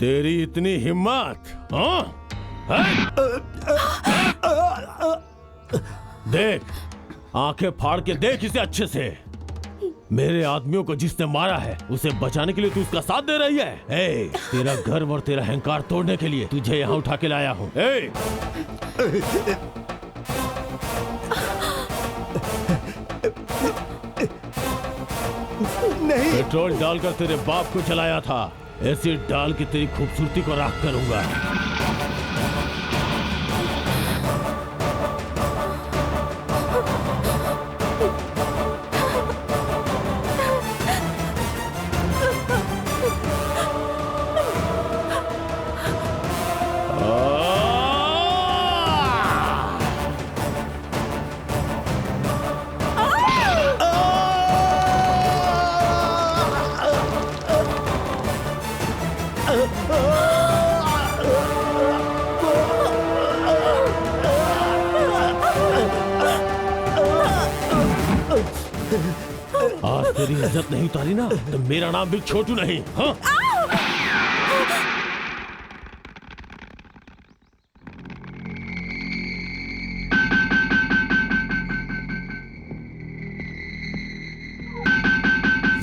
तेरी इतनी हिम्मत? हाँ? देख, आंखें फाड़ के देख इसे अच्छे से। मेरे आदमियों को जिसने मारा है उसे बचाने के लिए तू उसका साथ दे रही है। ए, तेरा गर्व और तेरा अहंकार तोड़ने के लिए तुझे यहाँ उठा के लाया हूँ। नहीं, पेट्रोल डालकर तेरे बाप को जलाया था, एसिड डाल के तेरी खूबसूरती को राख करूंगा। आज तेरी इज्जत नहीं उतारी ना तो मेरा नाम भी छोटू नहीं। हाँ?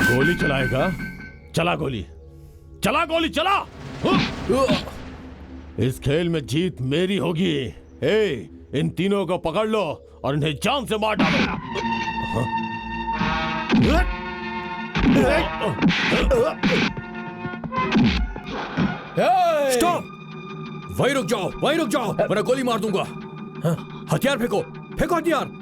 गोली चलाएगा? चला गोली, चला गोली, चला। इस खेल में जीत मेरी होगी। इन तीनों को पकड़ लो और इन्हें जान से मार डालो। स्टॉप! वहीं रुक जाओ, वहीं रुक जाओ, वरना गोली मार दूंगा। हथियार फेंको, फेंको हथियार।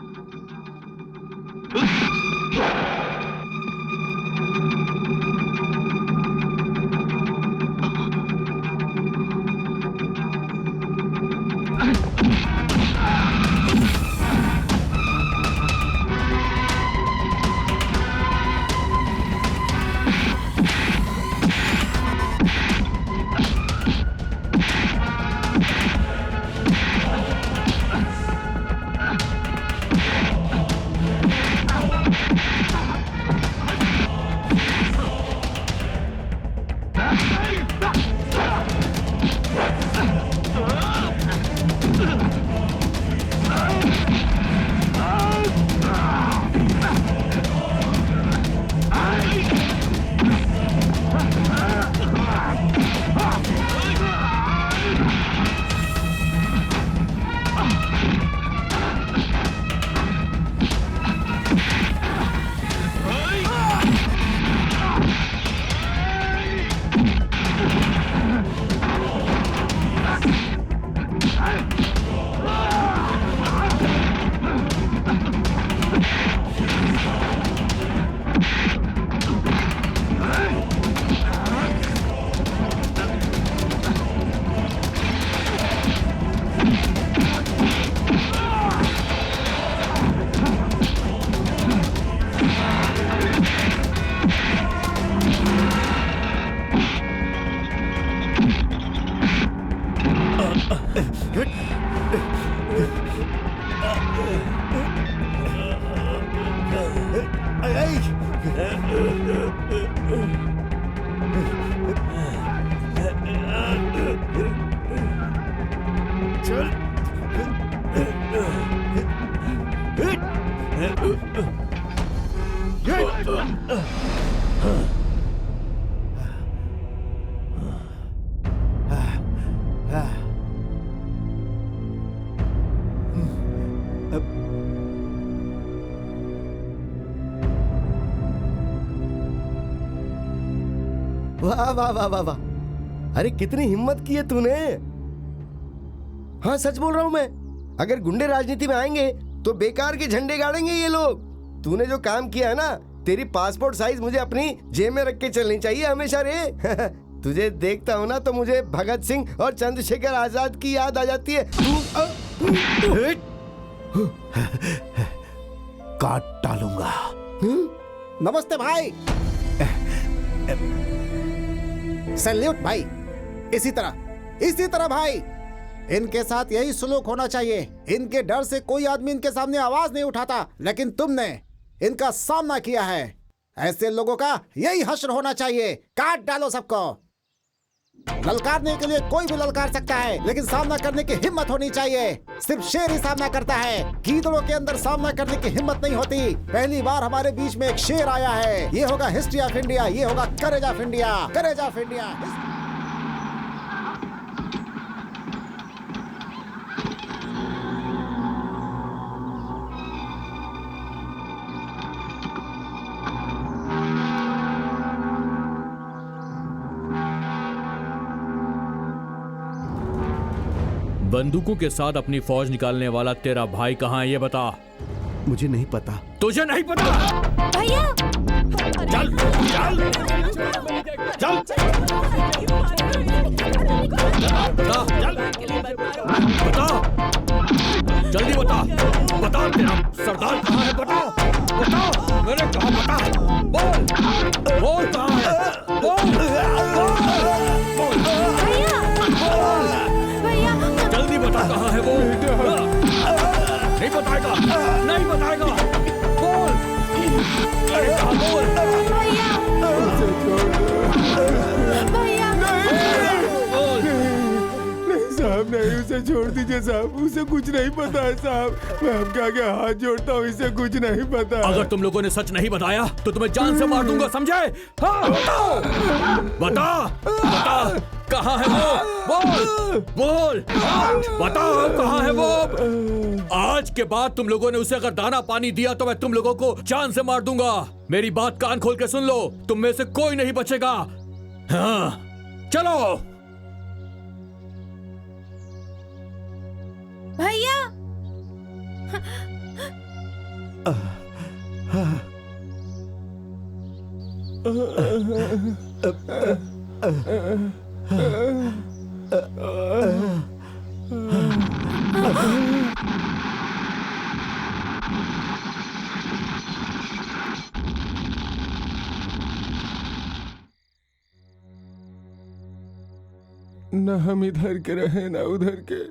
वाह वाह वाह वाह वाह, अरे कितनी हिम्मत की है तूने। हाँ सच बोल रहा हूं मैं, अगर गुंडे राजनीति में आएंगे तो बेकार के झंडे गाड़ेंगे ये लोग। तूने जो काम किया है ना, तेरी पासपोर्ट साइज मुझे अपनी जेब में रख के चलनी चाहिए हमेशा रे। तुझे देखता हूं ना तो मुझे भगत सिंह और चंद्रशेखर आजाद की याद आ जाती है। काट डालूंगा। नमस्ते भाई। सैल्यूट भाई। इसी तरह भाई, इनके साथ यही सलूक होना चाहिए। इनके डर से कोई आदमी इनके सामने आवाज नहीं उठाता, लेकिन तुमने इनका सामना किया है। ऐसे लोगों का यही हश्र होना चाहिए। काट डालो सबको। ललकारने के लिए कोई भी ललकार सकता है, लेकिन सामना करने की हिम्मत होनी चाहिए। सिर्फ शेर ही सामना करता है, गीदड़ों के अंदर सामना करने की हिम्मत नहीं होती। पहली बार हमारे बीच में एक शेर आया है। ये होगा हिस्ट्री ऑफ इंडिया, ये होगा courage of India, courage of India. बंदूकों के साथ अपनी फौज निकालने वाला तेरा भाई कहाँ है ये बता। मुझे नहीं पता। तुझे नहीं पता? भैया चल चल चल बता, जल्दी बता, बता तेरा सरदार कहाँ है, बता, बता, मेरे कहाँ, बता, बोल, बोल कहाँ है, बोल, बोल, भैया जल्दी बता कहाँ है वो। नहीं बताएगा, नहीं बताएगा, बोल, अरे कहाँ, बोल, भैया बोल। साहब नहीं, उसे छोड़ दीजिए साहब, उसे कुछ नहीं पता है साहब। मैं आपके आगे हाथ जोड़ता हूँ, इसे कुछ नहीं पता। अगर तुम लोगों ने सच नहीं बताया तो तुम्हें जान से मार दूंगा, समझे? हाँ, बताओ, बता, बता, कहाँ है वो, बोल, बोल, बताओ कहाँ है वो। आज के बाद तुम लोगों ने उसे अगर दाना पानी दिया तो मैं तुम लोगों को जान से मार दूंगा। मेरी बात कान खोल के सुन लो, तुम में से कोई नहीं बचेगा। हाँ, चलो। भैया न हम इधर के रहे न उधर के,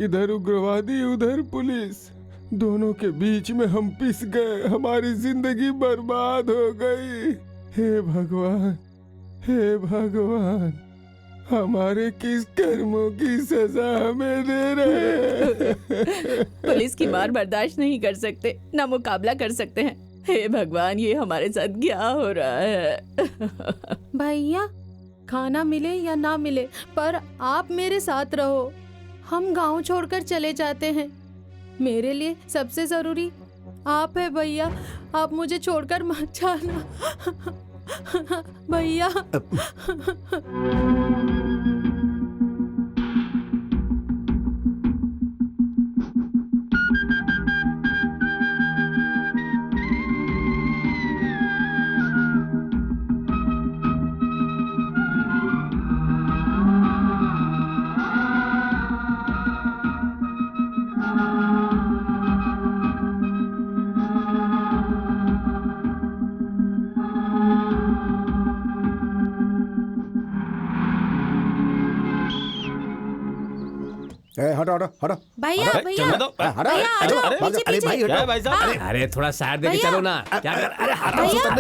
इधर उग्रवादी उधर पुलिस, दोनों के बीच में हम पिस गए, हमारी जिंदगी बर्बाद हो गई। हे भगवान, हे भगवान, हमारे किस कर्मों की सजा हमें दे रहे। पुलिस की मार बर्दाश्त नहीं कर सकते, ना मुकाबला कर सकते हैं। हे भगवान, ये हमारे साथ क्या हो रहा है। भैया खाना मिले या ना मिले, पर आप मेरे साथ रहो। हम गांव छोड़कर चले जाते हैं। मेरे लिए सबसे जरूरी आप है भैया, आप मुझे छोड़कर मत जाना भैया। हटो हटो हटो भैया भैया चलने दो। भैया आ जाओ, अरे पीछे अरे भाई पीछे। हटो। भाई साहब, अरे थोड़ा साइड देके भैया। चलो ना, क्या कर, अरे भैया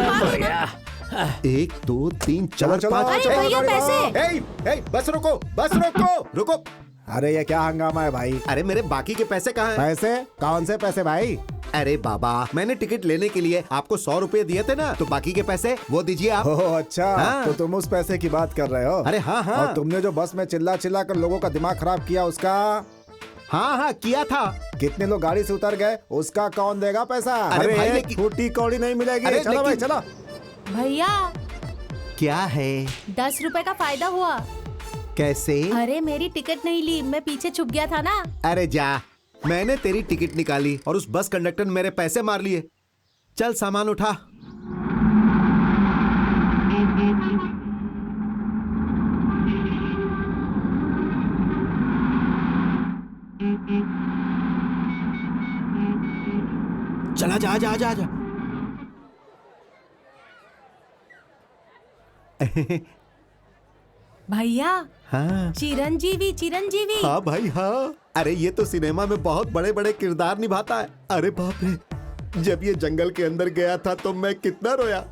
मारो ना। 1 2 3 4 चलो, 5। चलो, अरे भैया चलो, पैसे। बस रुको, बस रुको, रुको। अरे ये क्या हंगामा है भाई? अरे मेरे बाकी के पैसे कहाँ हैं? पैसे? कौन से पैसे भाई? अरे बाबा, मैंने टिकट लेने के लिए आपको 100 रुपए दिए थे ना, तो बाकी के पैसे वो दीजिए आप। ओह अच्छा, हाँ। तो तुम उस पैसे की बात कर रहे हो? अरे हाँ हाँ। और तुमने जो बस में चिल्ला चिल्ला कर लोगों का दिमाग खराब किया, उसका? हाँ हाँ किया था। कितने लोग गाड़ी से उतर गए, उसका कौन देगा पैसा? अरे भाई, एक लेकिन- फूटी कौड़ी नहीं मिलेगी। अरे चलो भाई लेकिन- चलो। भैया क्या है? 10 रुपए का फायदा हुआ। कैसे? अरे मेरी टिकट नहीं ली, मैं पीछे छुप गया था ना। अरे जा, मैंने तेरी टिकट निकाली और उस बस कंडक्टर ने मेरे पैसे मार लिए। चल सामान उठा। चला जा जा जा जा। भैया हाँ चिरंजीवी चिरंजीवी। हाँ भाई हाँ। अरे ये तो सिनेमा में बहुत बड़े बड़े किरदार निभाता है। अरे बाप रे, जब ये जंगल के अंदर गया था तो मैं कितना रोया,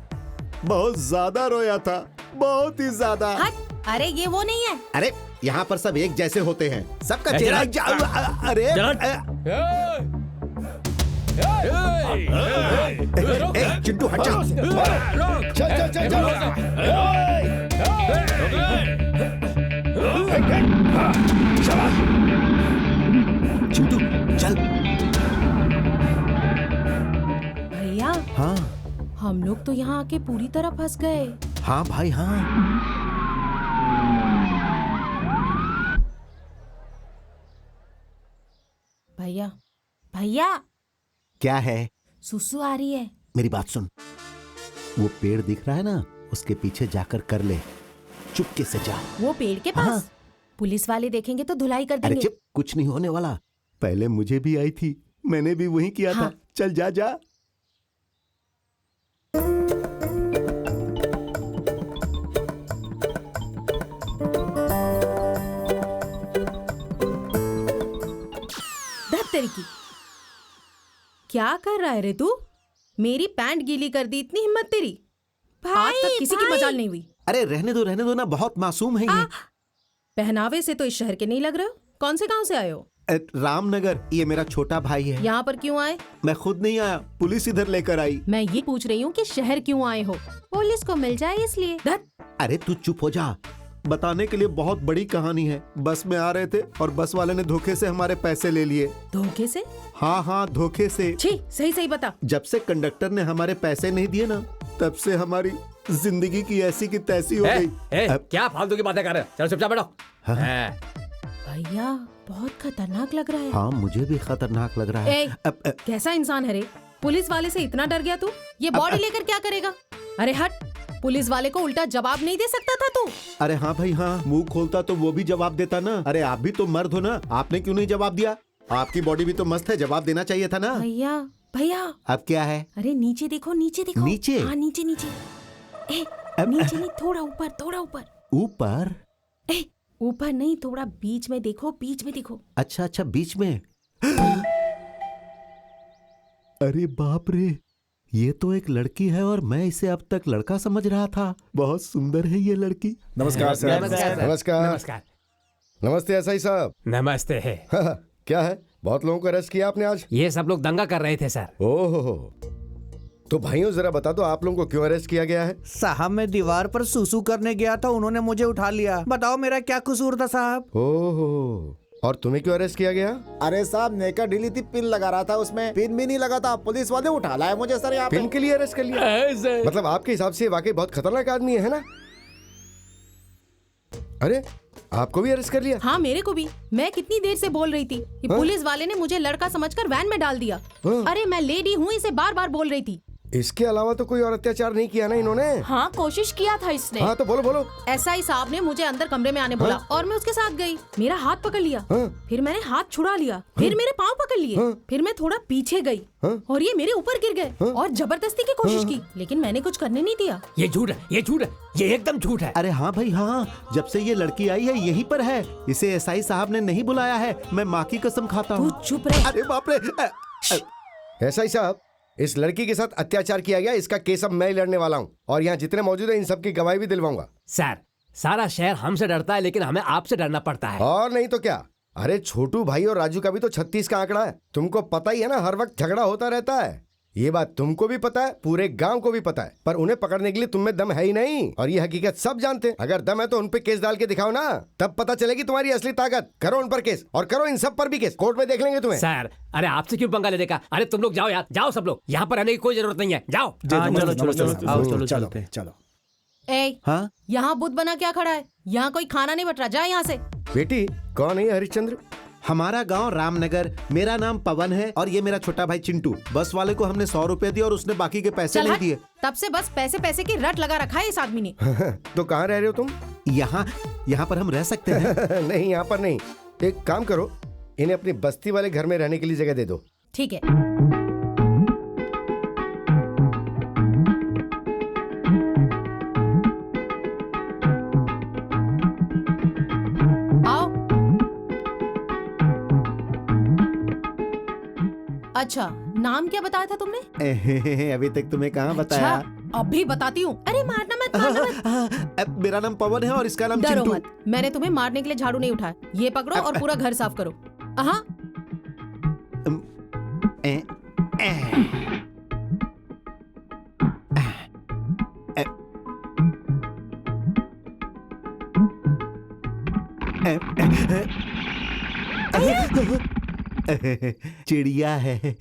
बहुत ज्यादा रोया था। बहुत ही ज्यादा। हट, अरे ये वो नहीं है। अरे यहाँ पर सब एक जैसे होते हैं, सबका चेहरा अरे चिंटू हट जा। चल चल चल चल। चिंटू चल। भैया हाँ हम लोग तो यहाँ आके पूरी तरह फंस गए। हाँ भाई हाँ। भैया भैया क्या है? सुसु आ रही है। मेरी बात सुन, वो पेड़ दिख रहा है ना, उसके पीछे जाकर कर ले, चुपके से जा। वो पेड़ के पास? हाँ। पुलिस वाले देखेंगे तो धुलाई कर अरे देंगे। चुप, कुछ नहीं होने वाला। पहले मुझे भी आई थी, मैंने भी वही किया हाँ। था। चल जा जा। धत्तरी की क्या कर रहा है रे तू? मेरी पैंट गीली कर दी, इतनी हिम्मत तेरी? आज तक किसी की मजाल नहीं हुई। अरे रहने दो ना, बहुत मासूम है ये। पहनावे से तो इस शहर के नहीं लग रहे हो। कौन से गांव से आए हो? रामनगर। ये मेरा छोटा भाई है। यहाँ पर क्यों आए? मैं खुद नहीं आया, पुलिस इधर लेकर आई। मैं ये पूछ रही हूँ कि शहर क्यों आए हो? पुलिस को मिल जाए इसलिए। धत। अरे तू चुप हो जा, बताने के लिए बहुत बड़ी कहानी है। बस में आ रहे थे और बस वाले ने धोखे से हमारे पैसे ले लिए। धोखे से? हाँ हाँ धोखे से। छी, सही सही बता। जब से कंडक्टर ने हमारे पैसे नहीं दिए ना, तब से हमारी जिंदगी की ऐसी की तैसी हो गई। क्या फालतू की बातें कर रहे हो? चलो चुपचाप बैठो। हाँ। भैया बहुत खतरनाक लग रहा है। हाँ मुझे भी खतरनाक लग रहा है। ए, कैसा इंसान है रे? पुलिस वाले से इतना डर गया तू? ये बॉडी लेकर क्या करेगा? अरे हट, पुलिस वाले को उल्टा जवाब नहीं दे सकता था तू? अरे हाँ भाई हाँ, मुंह खोलता तो वो भी जवाब देता ना। अरे आप भी तो मर्द हो ना, आपने क्यों नहीं जवाब दिया? आपकी बॉडी भी तो मस्त है, जवाब देना चाहिए था ना। भैया भैया अब क्या है? अरे नीचे देखो, नीचे देखो। नीचे? हाँ नीचे नीचे। नीचे नहीं, थोड़ा ऊपर, थोड़ा ऊपर। ऊपर? ऊपर नहीं, थोड़ा बीच में देखो, बीच में देखो। अच्छा अच्छा बीच में। अरे बाप रे, ये तो एक लड़की है और मैं इसे अब तक लड़का समझ रहा था। बहुत सुंदर है ये लड़की। नमस्कार सर। नमस्कार। नमस्कार। नमस्ते एसआई साहब। नमस्ते है। क्या है, बहुत लोगों को अरेस्ट किया आपने आज? ये सब लोग दंगा कर रहे थे सर। ओहो, तो भाइयों जरा बता दो आप लोगों को क्यों अरेस्ट किया गया है? साहब मैं दीवार पर सुसु करने गया था, उन्होंने मुझे उठा लिया। बताओ मेरा क्या कसूर था साहब? ओहो, और तुम्हें क्यों अरेस्ट किया गया? अरे साहब नेकर ढीली थी, पिन लगा रहा था, उसमें पिन भी नहीं लगा था। पुलिस वाले उठा लाए मुझे सर यहाँ पे। पिन के लिए अरेस्ट कर लिया? मतलब आपके हिसाब से वाकई बहुत खतरनाक आदमी है ना? अरे आपको भी अरेस्ट कर लिया? हाँ मेरे को भी। मैं कितनी देर से बोल रही थी कि पुलिस वाले ने मुझे लड़का समझकर वैन में डाल दिया। अरे मैं लेडी हूँ, इसे बार बार बोल रही थी। इसके अलावा तो कोई और अत्याचार नहीं किया ना इन्होंने? हाँ कोशिश किया था इसने। हाँ तो बोलो बोलो। एसआई साहब ने मुझे अंदर कमरे में आने बोला और मैं उसके साथ गई। मेरा हाथ पकड़ लिया, फिर मैंने हाथ छुड़ा लिया, फिर मेरे पाँव पकड़ लिए, फिर मैं थोड़ा पीछे गई और ये मेरे ऊपर गिर गए और जबरदस्ती की कोशिश की, लेकिन मैंने कुछ करने नहीं दिया। ये झूठ है, ये झूठ है, ये एकदम झूठ है। अरे हाँ भाई हाँ, जब से ये लड़की आई है यहीं पर है। इसे एसआई साहब ने नहीं बुलाया है, मैं माँ की कसम खाता तू हूँ। चुप रह। अरे बाप रे। एसआई साहब, इस लड़की के साथ अत्याचार किया गया, इसका केस अब मैं ही लड़ने वाला हूँ और यहाँ जितने मौजूद हैं इन सब की गवाही भी दिलवाऊंगा। सर सारा शहर हमसे डरता है, लेकिन हमें आपसे डरना पड़ता है। और नहीं तो क्या। अरे छोटू भाई और राजू का भी तो 36 का आंकड़ा है। तुमको पता ही है ना, हर वक्त झगड़ा होता रहता है। ये बात तुमको भी पता है, पूरे गांव को भी पता है, पर उन्हें पकड़ने के लिए तुम में दम है ही नहीं और ये हकीकत सब जानते हैं। अगर दम है तो उन पे केस डाल के दिखाओ ना, तब पता चलेगी तुम्हारी असली ताकत। करो उन पर केस और करो इन सब पर भी केस, कोर्ट में देख लेंगे तुम्हें। सर अरे आपसे क्यों पंगा लेने का? अरे तुम लोग जाओ यार, जाओ सब लोग, यहाँ पर रहने की कोई जरूरत नहीं है, जाओ। चलो। ए, हाँ यहाँ बुद्ध बना क्या खड़ा है? यहाँ कोई खाना नहीं बट रहा, जा यहाँ से। बेटी कौन है हरिश्चंद्र? हमारा गांव रामनगर, मेरा नाम पवन है और ये मेरा छोटा भाई चिंटू। बस वाले को हमने 100 रुपए दिए और उसने बाकी के पैसे चल नहीं हट। दिए। तब से बस पैसे पैसे की रट लगा रखा है इस आदमी ने। तो कहाँ रह रहे हो तुम? यहाँ पर हम रह सकते हैं। नहीं यहाँ पर नहीं। एक काम करो, इन्हें अपनी बस्ती वाले घर में रहने के लिए जगह दे दो। ठीक है। आओ। अच्छा नाम क्या बताया था तुमने? अभी तक तुम्हें कहाँ बताया? अच्छा, अभी बताती हूँ। अरे मारना मत, मारना मत। मेरा नाम पवन है और इसका नाम डरो चिंटू। मत, मैंने तुम्हें मारने के लिए झाड़ू नहीं उठाया। ये पकड़ो और पूरा घर साफ करो। हाँ ए, ए, चिड़िया है।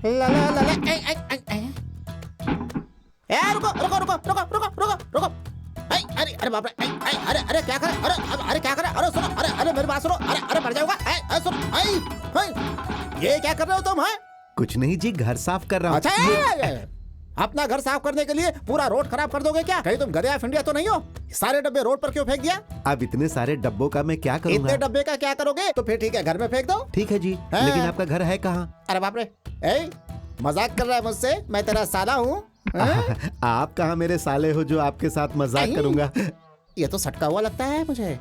ला ला ला ला रुको रुको रुको रुको रुको रुको रुको। अरे अरे बाप रे, अरे अरे क्या करे, अरे क्या करे, अरे सुनो, अरे मेरी बात सुनो, अरे मर जाऊंगा। सुनो, ये क्या कर रहे हो तुम? है कुछ नहीं जी, घर साफ कर रहा हूँ। अच्छा, अपना घर साफ करने के लिए पूरा रोड खराब कर दोगे क्या? कहीं तुम गधे फिंडिया तो नहीं हो? सारे डब्बे रोड पर क्यों फेंक दिया? अब इतने सारे डब्बों का मैं क्या करूँगा? इतने डब्बे का क्या करोगे? तो फिर ठीक है, घर में फेंक दो। ठीक है जी, लेकिन आपका घर है कहाँ? अरे बाप रे, मजाक कर रहा है मुझसे? मैं तेरा साला हूँ। आप कहाँ मेरे साले हो जो आपके साथ मजाक करूंगा? ये तो सटका हुआ लगता है मुझे।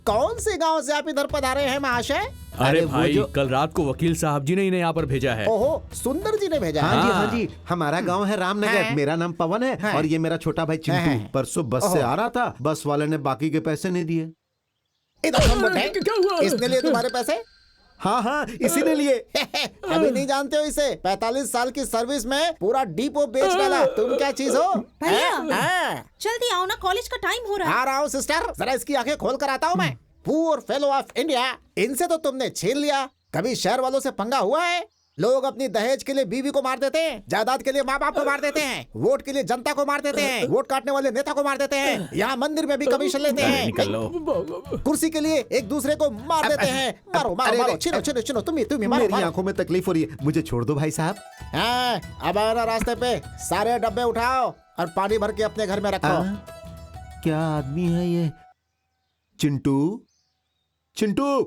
कौन से गांव से आप इधर पधारे हैं महाशय? अरे भाई, कल रात को वकील साहब जी ने इन्हें यहाँ पर भेजा है। ओहो, सुंदर जी ने भेजा है। हाँ जी, हमारा गांव है रामनगर। मेरा नाम पवन है और ये मेरा छोटा भाई चिंटू। परसों बस से आ रहा था, बस वाले ने बाकी के पैसे नहीं दिए। इधर सुन बेटे, इसने लिए तुम्हारे पैसे? हाँ, इसी ने लिए। अभी नहीं जानते हो इसे? 45 साल की सर्विस में पूरा डिपो बेच डाला। तुम क्या चीज हो? जल्दी आओ ना, कॉलेज का टाइम हो रहा है। आ रहा हूँ सिस्टर, जरा इसकी आंखें खोल कर आता हूँ मैं। पुअर फेलो ऑफ इंडिया, इनसे तो तुमने छीन लिया। कभी शहर वालों से पंगा हुआ है? लोग अपनी दहेज के लिए बीवी को मार देते हैं, जायदाद के लिए माँ बाप को मार देते हैं, वोट के लिए जनता को मार देते हैं, वोट काटने वाले नेता को मार देते हैं, यहाँ मंदिर में भी कमीशन लेते हैं, कुर्सी के लिए एक दूसरे को मार देते हैं। मारो मारो मारो, छिनो छिनो छिनो, तुम ही मारो। मेरी आंखों में तकलीफ हो रही है, मुझे छोड़ दो भाई साहब। अब आना रास्ते पे, सारे डब्बे उठाओ और पानी भर के अपने घर में रखो। क्या आदमी है ये? चिंटू, चिंटू,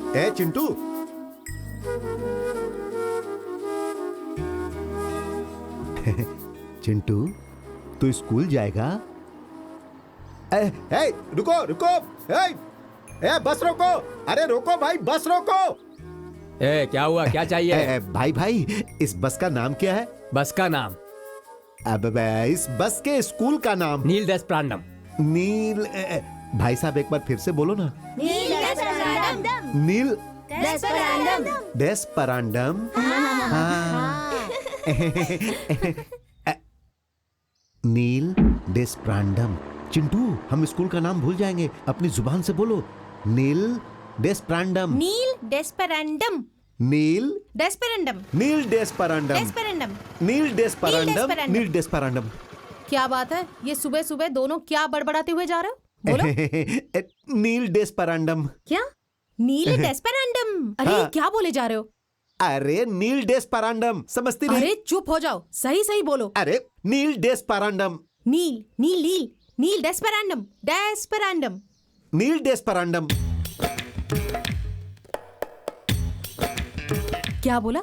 ए चिंटू, चिंटू, तू स्कूल जाएगा? रुको रुको, बस रोको। अरे रोको भाई, बस रोको। क्या हुआ, क्या चाहिए? भाई, इस बस का नाम क्या है? बस का नाम? अब इस बस के स्कूल का नाम? नील डेस्परांडम। नील, भाई साहब एक बार फिर से बोलो ना। नील डेस्परांडम। नील डेस्परांडम। डेस्परांडम। नील डेस्परांडम। चिंटू, हम स्कूल का नाम भूल जाएंगे, अपनी जुबान से बोलो। नील डेस्परांडम। नील डेस्परांडम। नील डेस्परांडम। नील डेस्परांडम। डेस्परांडम। नील डेस्परांडम। नील डेस्परांडम। क्या बात है, ये सुबह सुबह दोनों क्या बड़बड़ाते हुए जा रहे हो? बोलो। नील डेस्परांडम। क्या? नील डेस्परांडम? अरे क्या बोले जा रहे हो? अरे नील डेस्परांडम, समझती नहीं? अरे चुप हो जाओ, सही सही बोलो। अरे नील डेस्परांडम। नील नील नील नील डेस्परांडम। डेस्परांडम। नील डेस्परांडम। क्या बोला?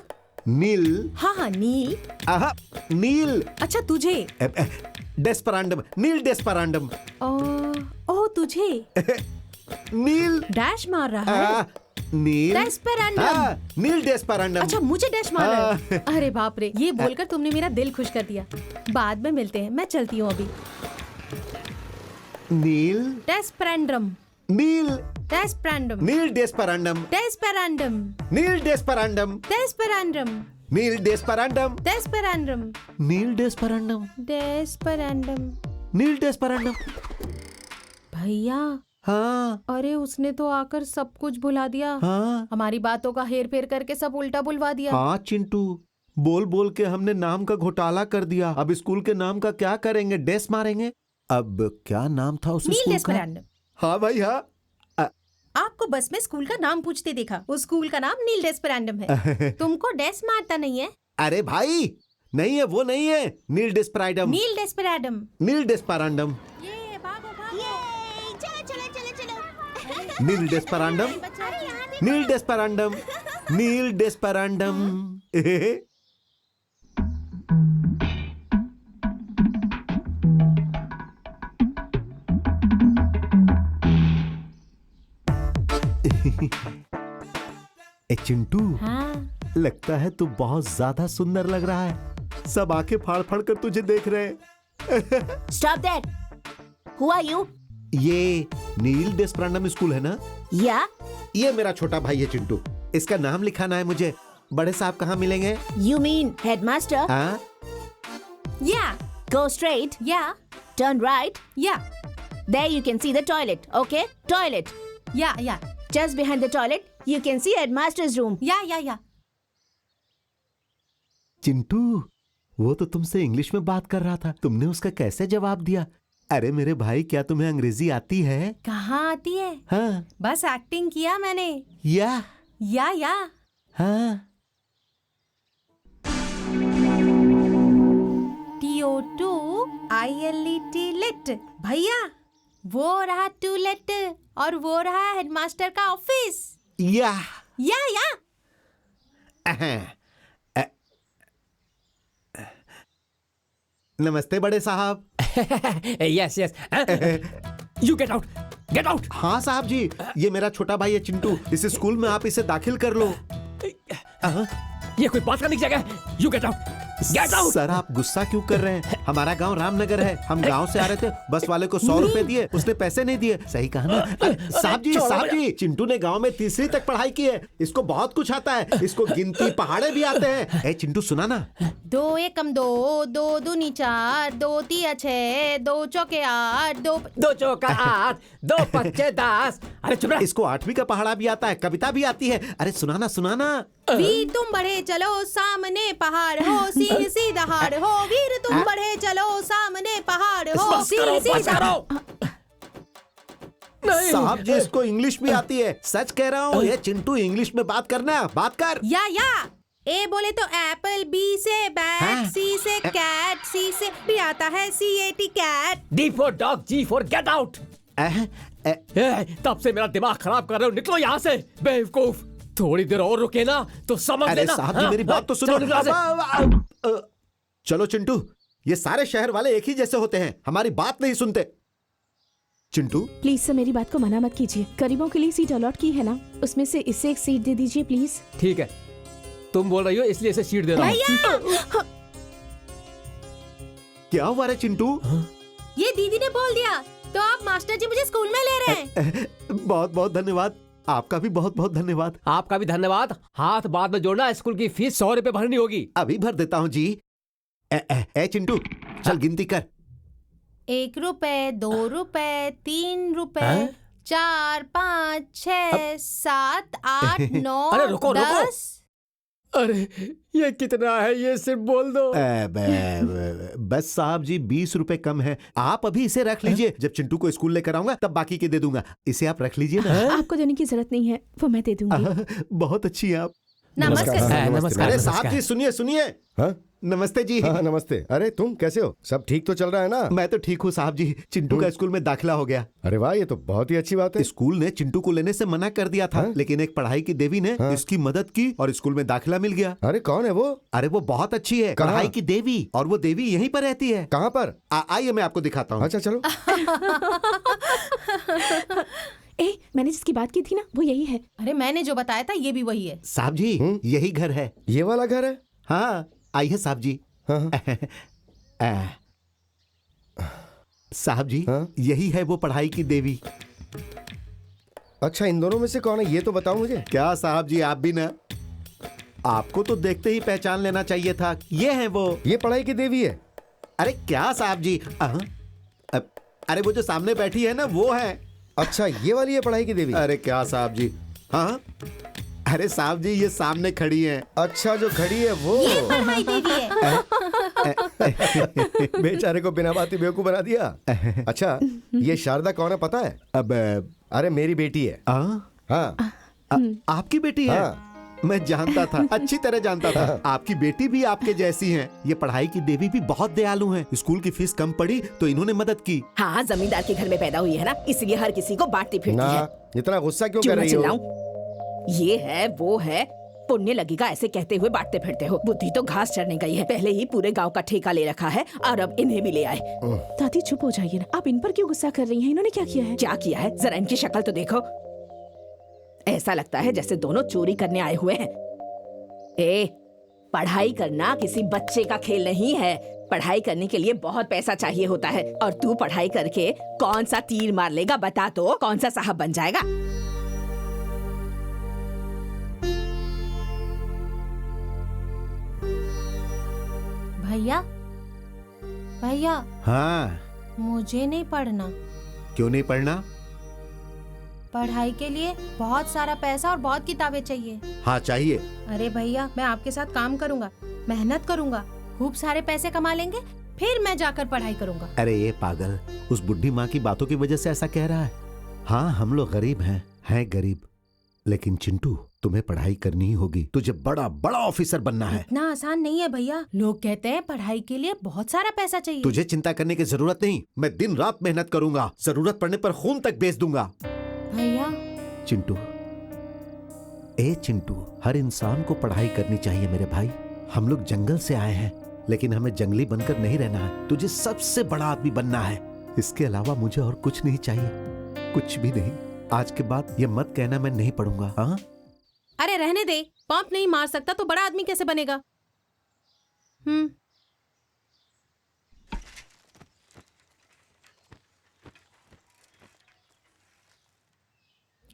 नील। हाँ, नील। नील। अच्छा, तुझे? डेस्परांडम, नील डेस्परांडम। ओ तुझे। नील डैश मार रहा है। नील डेस्परांडम। नील डेस्परांडम। अच्छा, मुझे डैश मार रहा है। अरे बाप रे, ये बोलकर तुमने मेरा दिल खुश कर दिया। बाद में मिलते हैं, मैं चलती हूँ अभी। नील डेस्परांडम। नील डेस्परांडम। नील डेस्परांडम। डेस्परांडम। नील डेस्परांडम। डेस्परांडम। नील डेस्परांडम। डेस्परांडम। नील डेस्परांडम। डेस्परांडम। नील डेस्परांडम। भैया। हाँ। अरे उसने तो आकर सब कुछ भुला दिया। हाँ। हमारी बातों का हेर फेर करके सब उल्टा बुलवा दिया। हाँ चिंटू, बोल बोल के हमने नाम का घोटाला कर दिया। अब स्कूल के नाम का क्या करेंगे? डेस मारेंगे। अब क्या नाम था उस स्कूल का? हाँ भाई, हाँ। आपको बस में स्कूल का नाम पूछते देखा। उस स्कूल का नाम नील डेस्परांडम है। तुमको डेस मारता नहीं है? अरे भाई, नहीं है, वो नहीं है। नील डेस्पराडम। नील डेस्पराडम। नील डेस्पराडम। ये भागो भागो। चलो चलो चलो चलो। नील डेस्पराडम। नील डेस्पराडम। नील डेस्पराडम। ए चिंटू, हाँ। लगता है तू बहुत ज्यादा सुंदर लग रहा है। सब आंखें फाड़ फाड़ कर तुझे देख रहे हैं। Stop that. Who are you? ये नील डेस्पराडम स्कूल है ना? Yeah. ये मेरा छोटा भाई है चिंटू। इसका नाम लिखाना है मुझे। बड़े साहब कहाँ मिलेंगे? You mean headmaster? हाँ? Yeah. Go straight. Yeah. Turn right. Yeah. There you can see the toilet. Okay? Toilet. Yeah, yeah. Just behind the toilet, you can see headmaster's room. Yeah, yeah, yeah. Chintu, वो तो तुमसे English में बात कर रहा था। तुमने उसका कैसे जवाब दिया? अरे मेरे भाई, क्या तुम्हें अंग्रेजी आती है? कहाँ आती है? हाँ। बस एक्टिंग किया मैंने। या? या। हाँ। TO2 ILET lit। भैया, वो रहा टूलेट और वो रहा हेडमास्टर का ऑफिस। या। नमस्ते बड़े साहब। Yes yes, you get out, get out. हाँ साहब जी, ये मेरा छोटा भाई है चिंटू। इस स्कूल में आप इसे दाखिल कर लो। ये कोई बात करने की जगह है। You get out, get out. Sir, आप गुस्सा क्यों कर रहे हैं? हमारा गांव रामनगर है। हम गांव से आ रहे थे, बस वाले को 100 रुपए दिए, उसने पैसे नहीं दिए। सही कहा ना? साहब जी, चिंटू ने गांव में 3री तक पढ़ाई की है। इसको बहुत कुछ आता है। इसको गिनती पहाड़े भी आते हैं। ए चिंटू, सुना ना। 2 एकम 2, 2 दूनी 4, 2 तिया 6, 2 चौके 8, 2 चौका 8, 2 पच्चे 10। अरे चुप रह। इसको 8वीं का पहाड़ा भी आता है, कविता भी आती है। अरे सुना ना। वीर तुम बढ़े चलो सामने पहाड़ हो, सिंह सीधा हाड़ हो। वीर तुम बढ़े चलो सामने पहाड़ हो, सिंह सीधा। साहब जी, इसको इंग्लिश भी आती है। सच कह रहा हूँ। ये चिंटू, इंग्लिश में बात करना, बात कर। या। ए बोले तो एप्पल, बी से बैट, सी से कैट, सी से भी आता है CAT cat. D for dog, G for get out। तब से मेरा दिमाग खराब कर रहे हो। निकलो यहाँ से बेवकूफ। थोड़ी देर और रुके ना तो समझ लेना। अरे साहब जी, मेरी बात तो सुनो। चलो चिंटू, ये सारे शहर वाले एक ही जैसे होते हैं, हमारी बात नहीं सुनते। चिंटू, प्लीज सर, मेरी बात को मना मत कीजिए। गरीबों के लिए सीट अलॉट की है ना, उसमें से इससे एक सीट दे दीजिए प्लीज। ठीक है, तुम बोल रही हो इसलिए इसे सीट दे रहा हूँ। क्या हुआ रे चिंटू? ये दीदी ने बोल दिया तो आप मास्टर जी मुझे स्कूल में ले रहे हैं। बहुत बहुत धन्यवाद। आपका भी बहुत बहुत धन्यवाद। आपका भी धन्यवाद। हाथ बाद में जोड़ना, स्कूल की फीस 100 रुपए भरनी होगी। अभी भर देता हूँ जी। चिंटू, चल गिनती कर। 1 रुपए, 2 रुपए, 3 रुपए, 4, 5, 6, 7, 8, 9, अरे रुको 10। अरे ये कितना है, ये सिर्फ बोल दो। बस साहब जी, 20 रुपए कम है। आप अभी इसे रख लीजिए। जब चिंटू को स्कूल लेकर आऊंगा तब बाकी के दे दूंगा। इसे आप रख लीजिए ना। आपको देने की जरूरत नहीं है, वो मैं दे दूंगी। बहुत अच्छी है आप। नमस्कार। नमस्कार। अरे साहब जी, सुनिए। हाँ? नमस्ते जी। हाँ, नमस्ते। अरे तुम कैसे हो? सब ठीक तो चल रहा है ना? मैं तो ठीक हूँ साहब जी। चिंटू का स्कूल में दाखिला हो गया। अरे वाह, ये तो बहुत ही अच्छी बात है। स्कूल ने चिंटू को लेने से मना कर दिया था। हाँ? लेकिन एक पढ़ाई की देवी ने इसकी मदद की और स्कूल में दाखिला मिल गया। अरे कौन है वो? अरे वो बहुत अच्छी है, कहाँ? पढ़ाई की देवी। और वो देवी यहीं पर रहती है। कहाँ पर? आइए मैं आपको दिखाता हूँ। अच्छा चलो। मैंने जिसकी बात की थी ना, वो यही है। अरे मैंने जो बताया था ये भी वही है। साहब जी, यही घर है। ये वाला घर है? हाँ, आइए साहब जी। साहब जी, यही है वो पढ़ाई की देवी। अच्छा, इन दोनों में से कौन है ये तो बताओ मुझे। क्या साहब जी, आप भी ना, आपको तो देखते ही पहचान लेना चाहिए था। ये है वो। ये पढ़ाई की देवी है? अरे क्या साहब जी, अरे वो जो सामने बैठी है ना, वो है। अच्छा, ये वाली है पढ़ाई की देवी? अरे क्या साहब जी। हाँ, अरे साहब जी, ये सामने खड़ी है। अच्छा, जो खड़ी है वो ये पढ़ाई देवी है। बेचारे को बिना बात ही बेवकूफ बना दिया। अच्छा, ये शारदा कौन है पता है? अब अरे मेरी बेटी है। हाँ, हाँ। आपकी बेटी है? हाँ। मैं जानता था, अच्छी तरह जानता था। आपकी बेटी भी आपके जैसी है। ये पढ़ाई की देवी भी बहुत दयालु हैं। स्कूल की फीस कम पड़ी तो इन्होंने मदद की। हाँ, जमींदार के घर में पैदा हुई है ना, इसलिए हर किसी को बांटती फिरती ना, है। इतना गुस्सा क्यों क्यों कर मैं रही हो? चिल्लाऊं? ये है वो है, पुण्य लगेगा ऐसे कहते हुए बांटते फिरते हो। बुद्धि तो घास चढ़ने गई है। पहले ही पूरे गांव का ठेका ले रखा है और अब इन्हें भी ले आए। दादी चुप हो जाइए ना, आप इन पर क्यों गुस्सा कर रही हैं? इन्होंने क्या किया है? क्या किया है? जरा इनकी शक्ल तो देखो। ऐसा लगता है जैसे दोनों चोरी करने आए हुए हैं। पढ़ाई करना किसी बच्चे का खेल नहीं है। पढ़ाई करने के लिए बहुत पैसा चाहिए होता है और तू पढ़ाई करके कौन सा तीर मार लेगा बता तो? कौन सा साहब बन जाएगा? भैया भैया, हाँ, मुझे नहीं पढ़ना। क्यों नहीं पढ़ना? पढ़ाई के लिए बहुत सारा पैसा और बहुत किताबें चाहिए। हाँ चाहिए। अरे भैया, मैं आपके साथ काम करूंगा, मेहनत करूंगा, खूब सारे पैसे कमा लेंगे, फिर मैं जाकर पढ़ाई करूंगा। अरे ये पागल उस बुढ़ी माँ की बातों की वजह से ऐसा कह रहा है। हाँ, हम लोग गरीब हैं गरीब, लेकिन चिंटू तुम्हें पढ़ाई करनी ही होगी। तुझे बड़ा बड़ा ऑफिसर बनना है। इतना आसान नहीं है भैया। लोग कहते हैं पढ़ाई के लिए बहुत सारा पैसा चाहिए। तुझे चिंता करने की जरूरत नहीं। मैं दिन रात मेहनत करूंगा, जरूरत पड़ने पर खून तक बेच दूंगा। भैया चिंटू, चिंटू, हर इंसान को पढ़ाई करनी चाहिए मेरे भाई। हम लोग जंगल से आए हैं, लेकिन हमें जंगली बनकर नहीं रहना है। तुझे सबसे बड़ा आदमी बनना है। इसके अलावा मुझे और कुछ नहीं चाहिए, कुछ भी नहीं। आज के बाद ये मत कहना मैं नहीं पढ़ूंगा। हाँ, अरे रहने दे, पंप नहीं मार सकता तो बड़ा आदमी कैसे बनेगा?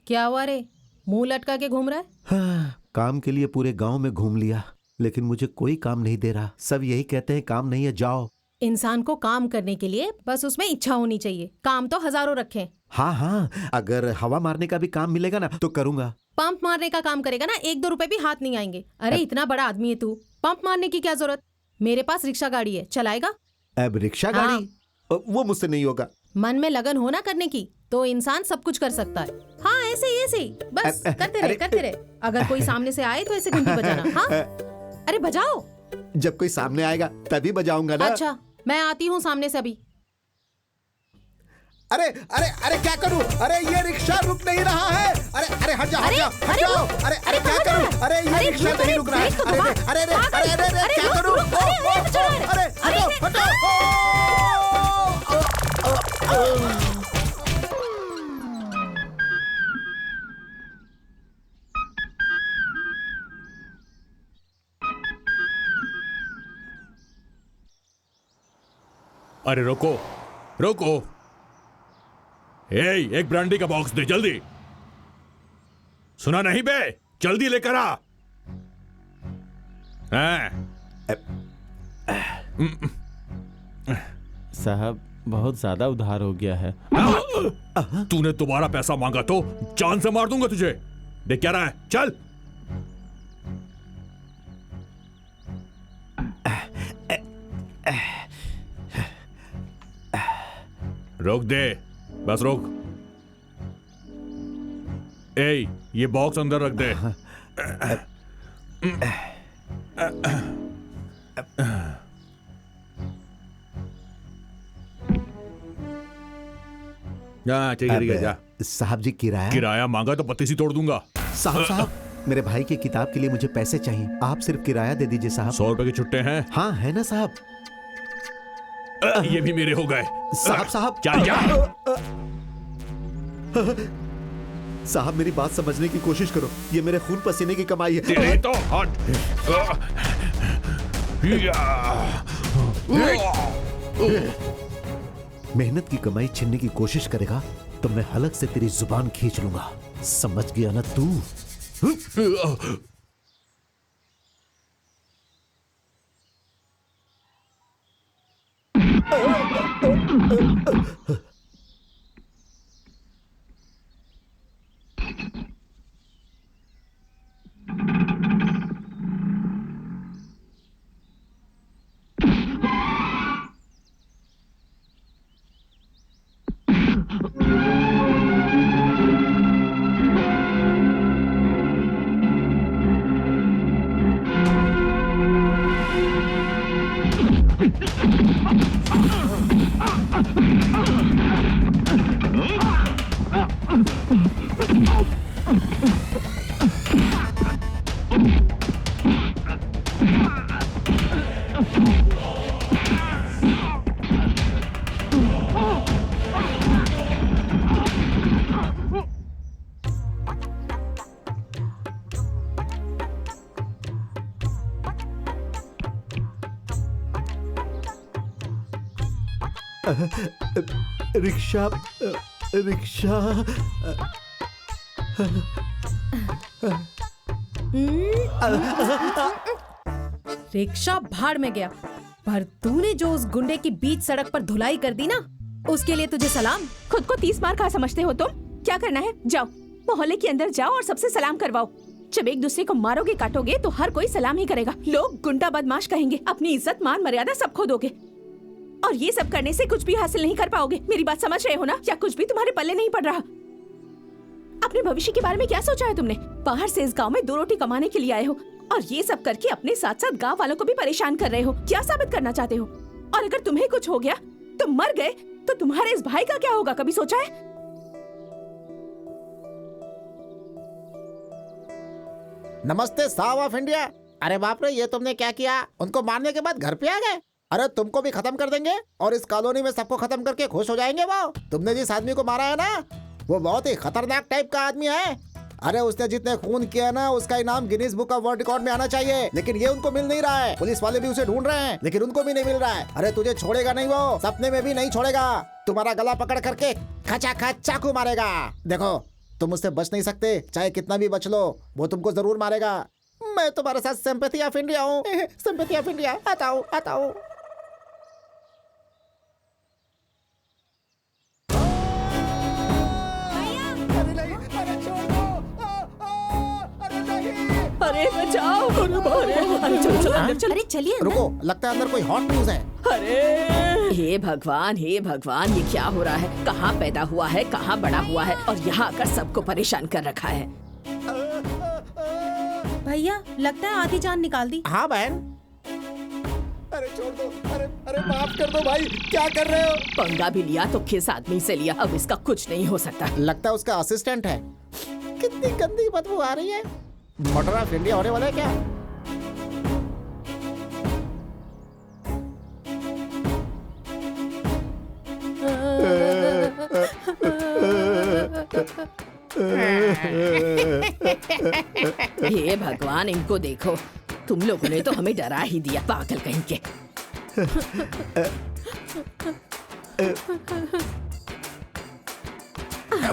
क्या हुआ रे, मुंह लटका के घूम रहा है? हाँ, काम के लिए पूरे गांव में घूम लिया, लेकिन मुझे कोई काम नहीं दे रहा। सब यही कहते हैं काम नहीं है, जाओ। इंसान को काम करने के लिए बस उसमें इच्छा होनी चाहिए। काम तो हजारों रखे। हाँ, अगर हवा मारने का भी काम मिलेगा ना तो करूंगा। पंप मारने का काम करेगा ना, 1-2 रुपए भी हाथ नहीं आएंगे। अरे इतना बड़ा आदमी है तू, पंप मारने की क्या जरूरत? मेरे पास रिक्शा गाड़ी है, चलाएगा? अब रिक्शा गाड़ी? वो मुझसे नहीं होगा। मन में लगन हो ना करने की तो इंसान सब कुछ कर सकता है। हाँ, ऐसे ही बस करते रहे। अगर कोई सामने से आए तो ऐसे घंटी बजाना। हाँ, अरे बजाओ। जब कोई सामने आएगा तभी बजाऊंगा ना। अच्छा, मैं आती हूँ सामने से अभी। अरे अरे अरे क्या करूं? अरे ये रिक्शा रुक नहीं रहा है। अरे हट जाओ, हट जाओ। अरे क्या करूं? अरे ये रिक्शा नहीं रुक रहा है। अरे क्या करूं? अरे हटो। अरे रोको रोको, एक ब्रांडी का बॉक्स दे जल्दी। सुना नहीं बे, जल्दी लेकर आ। साहब बहुत ज्यादा उधार हो गया है। तूने दोबारा पैसा मांगा तो जान से मार दूंगा तुझे। देख क्या रहा है, चल। रोक दे, बस रोक। ये बॉक्स अंदर रख दे। ठीक है, जा। साहब जी, किराया मांगा तो पत्ती सी तोड़ दूंगा। साहब, मेरे भाई की किताब के लिए मुझे पैसे चाहिए। आप सिर्फ किराया दे दीजिए साहब। 100 रुपए के छुट्टे हैं? हाँ है ना साहब। ये भी मेरे हो गए। साहब चल जा। साहब मेरी बात समझने की कोशिश करो। ये मेरे खून पसीने की कमाई है। तेरे तो हट। मेहनत की कमाई छीनने की कोशिश करेगा तो मैं हलक से तेरी जुबान खींच लूंगा। समझ गया ना तू? रिक्शा रिक्शा रिक्शा भाड़ में गया, पर तूने जो उस गुंडे की बीच सड़क पर धुलाई कर दी ना, उसके लिए तुझे सलाम। खुद को 30 बार कहा समझते हो तुम? क्या करना है? जाओ मोहल्ले के अंदर जाओ और सबसे सलाम करवाओ। जब एक दूसरे को मारोगे काटोगे तो हर कोई सलाम ही करेगा। लोग गुंडा बदमाश कहेंगे, अपनी इज्जत मान मर्यादा सब खो दोगे और ये सब करने से कुछ भी हासिल नहीं कर पाओगे। मेरी बात समझ रहे हो ना? या कुछ भी तुम्हारे पल्ले नहीं पड़ रहा? अपने भविष्य के बारे में क्या सोचा है तुमने? बाहर से इस गांव में 2 रोटी कमाने के लिए आए हो और ये सब करके अपने साथ साथ गांव वालों को भी परेशान कर रहे हो। क्या साबित करना चाहते हो? और अगर तुम्हें कुछ हो गया, तुम मर गए, तो तुम्हारे इस भाई का क्या होगा? कभी सोचा है? नमस्ते साव ऑफ इंडिया। अरे बाप रे, ये तुमने क्या किया? उनको मारने के बाद घर पे आ गए? अरे तुमको भी खत्म कर देंगे और इस कॉलोनी में सबको खत्म करके खुश हो जाएंगे। वो तुमने जिस आदमी को मारा है ना, वो बहुत ही खतरनाक टाइप का आदमी है। अरे उसने जितने खून किया ना, उसका इनाम Guinness book of world record में आना चाहिए, लेकिन ये उनको मिल नहीं रहा है। पुलिस वाले भी उसे ढूंढ रहे हैं, लेकिन उनको भी नहीं मिल रहा है। अरे तुझे छोड़ेगा नहीं, वो सपने में भी नहीं छोड़ेगा। तुम्हारा गला पकड़ करके खचाखच चाकू मारेगा। देखो तुम उससे बच नहीं सकते, चाहे कितना भी बच लो, वो तुमको जरूर मारेगा। मैं तुम्हारे साथ सिंपैथी ऑफ इंडिया हूँ। सिंपैथी ऑफ इंडिया, आता हूँ आता हूँ। अरे बचाओ! अरे चलो अरे चलिए रुको, लगता है अंदर कोई हॉट न्यूज है। अरे हे भगवान, हे भगवान, ये क्या हो रहा है? कहाँ पैदा हुआ है, कहाँ बड़ा हुआ है और यहाँ आकर सबको परेशान कर रखा है। भैया लगता है आधी जान निकाल दी। हाँ बहन। अरे छोड़ दो, अरे अरे माफ कर दो भाई, क्या कर रहे हो? पंगा भी लिया तो किस आदमी से लिया? अब इसका कुछ नहीं हो सकता। लगता है उसका असिस्टेंट है। कितनी गंदी बदबू आ रही है। मर्डर ऑफ इंडिया होने वाला है क्या? हे भगवान, इनको देखो। तुम लोगों ने तो हमें डरा ही दिया, पागल कहीं के।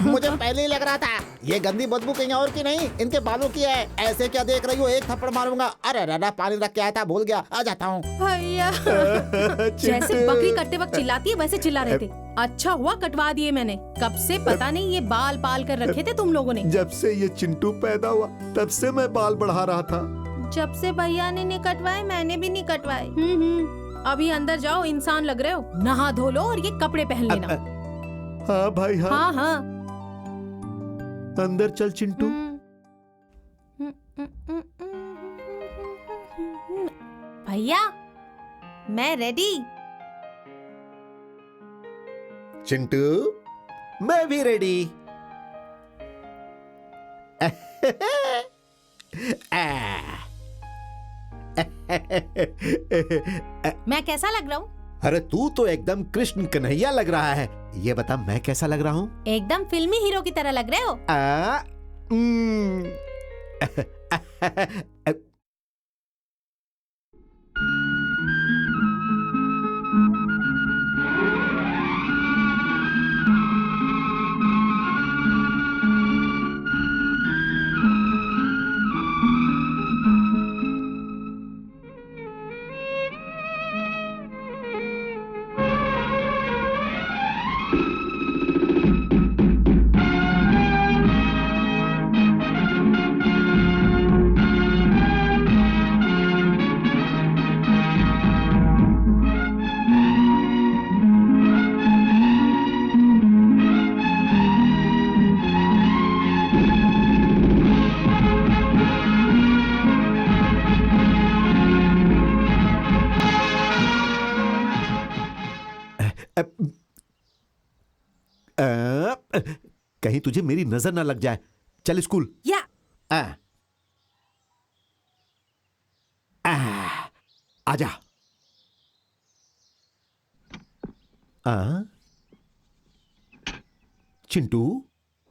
मुझे पहले ही लग रहा था ये गंदी बदबू कहीं और की नहीं, इनके बालों की है। ऐसे क्या देख रही हो? एक थप्पड़ मारूंगा। अरे राधा, पानी रख के आया था, भूल गया, आ जाता हूँ। भैया जैसे बकरी कटते वक्त चिल्लाती है वैसे चिल्ला रहे थे। अच्छा हुआ कटवा दिए मैंने। कब से पता नहीं ये बाल पाल कर रखे थे तुम लोगों ने। जब से ये चिंटू पैदा हुआ तब से मैं बाल बढ़ा रहा था। जब से भैया ने नहीं कटवाए मैंने भी नहीं कटवाए। अभी अंदर जाओ, इंसान लग रहे हो। नहा धो लो और ये कपड़े पहन लेना। हाँ भाई हाँ। हाँ हाँ अंदर चल चिंटू। भैया मैं रेडी। चिंटू मैं भी रेडी। मैं कैसा लग रहा हूँ? अरे तू तो एकदम कृष्ण कन्हैया लग रहा है। ये बता मैं कैसा लग रहा हूँ? एकदम फिल्मी हीरो की तरह लग रहे हो। कहीं तुझे मेरी नजर ना लग जाए। चल स्कूल। या आजा। चिंटू,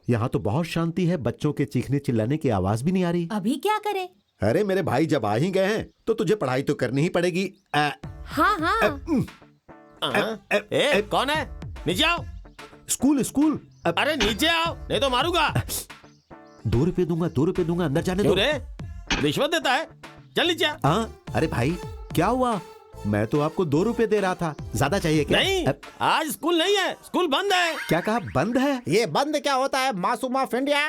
यहाँ तो बहुत शांति है, बच्चों के चीखने चिल्लाने की आवाज भी नहीं आ रही। अभी क्या करे? अरे मेरे भाई जब आ ही गए हैं तो तुझे पढ़ाई तो करनी ही पड़ेगी। हाँ हाँ। कौन है? नीचे आओ। School school. अरे नीचे आओ, नहीं तो मारूंगा। 2 रुपए दूंगा, 2 रुपए दूंगा, अंदर जाने दो। रे, रिश्वत देता है? चल नीचे आ। अरे भाई क्या हुआ? मैं तो आपको 2 रुपए दे रहा था, ज्यादा चाहिए क्या? नहीं, आज स्कूल नहीं है, स्कूल बंद है। क्या कहा? बंद है? ये बंद क्या होता है मासूम ऑफ इंडिया?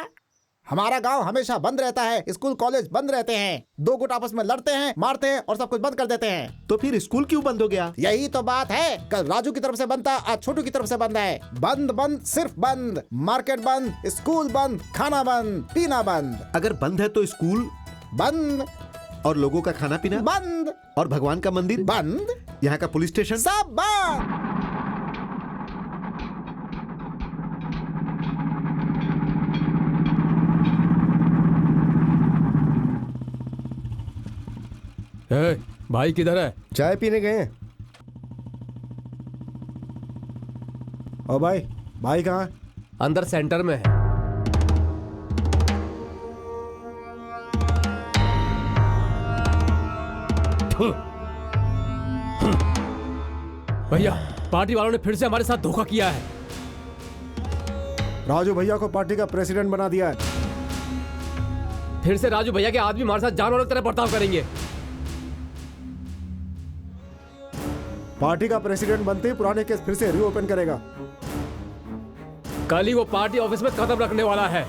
हमारा गांव हमेशा बंद रहता है, स्कूल कॉलेज बंद रहते हैं, 2 गुट आपस में लड़ते हैं, मारते हैं और सब कुछ बंद कर देते हैं। तो फिर स्कूल क्यों बंद हो गया? यही तो बात है, कल राजू की तरफ से बंद था, आज छोटू की तरफ से बंद है। बंद बंद सिर्फ बंद, मार्केट बंद, स्कूल बंद, खाना बंद, पीना बंद। अगर बंद है तो स्कूल बंद, और लोगों का खाना पीना बंद, और भगवान का मंदिर बंद, यहाँ का पुलिस स्टेशन सब बंद। भाई किधर है? चाय पीने गए हैं। ओ भाई, भाई कहाँ है? अंदर सेंटर में है। भैया, पार्टी वालों ने फिर से हमारे साथ धोखा किया है। राजू भैया को पार्टी का प्रेसिडेंट बना दिया है। फिर से राजू भैया के आदमी हमारे साथ जानवरों की तरह बर्ताव करेंगे। पार्टी का प्रेसिडेंट बनते ही पुराने केस फिर से रीओपन करेगा। कल ही वो पार्टी ऑफिस में कदम रखने वाला है।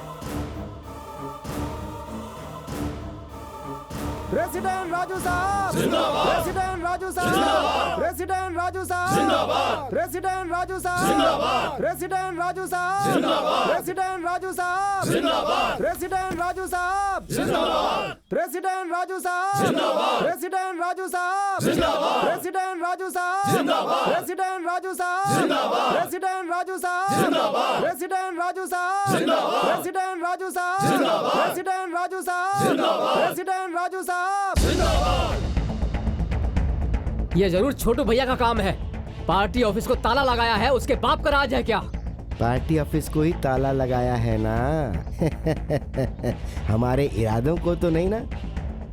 प्रेसिडेंट राजू साहब जिंदाबाद, प्रेसिडेंट राजू साहब, प्रेसिडेंट राजू साहब जिंदाबाद, प्रेसिडेंट राजू साहब जिंदाबाद, प्रेसिडेंट राजू साहब जिंदाबाद, प्रेसिडेंट राजू साहब जिंदाबाद, प्रेसिडेंट राजू साहब जिंदाबाद, प्रेसिडेंट राजू साहब जिंदाबाद, प्रेसिडेंट राजू साहब जिंदाबाद, प्रेसिडेंट राजू साहब जिंदाबाद, प्रेसिडेंट राजू साहब जिंदाबाद, प्रेसिडेंट राजू साहब जिंदाबाद, प्रेसिडेंट राजू साहब जिंदाबाद, प्रेसिडेंट राजू साहब जिंदाबाद, प्रेसिडेंट राजू साहब जिंदाबाद, प्रेसिडेंट राजू साहब। ये जरूर छोटू भैया का काम है। पार्टी ऑफिस को ताला लगाया है, उसके बाप का राज है क्या? पार्टी ऑफिस को ही ताला लगाया है ना। हमारे इरादों को तो नहीं ना।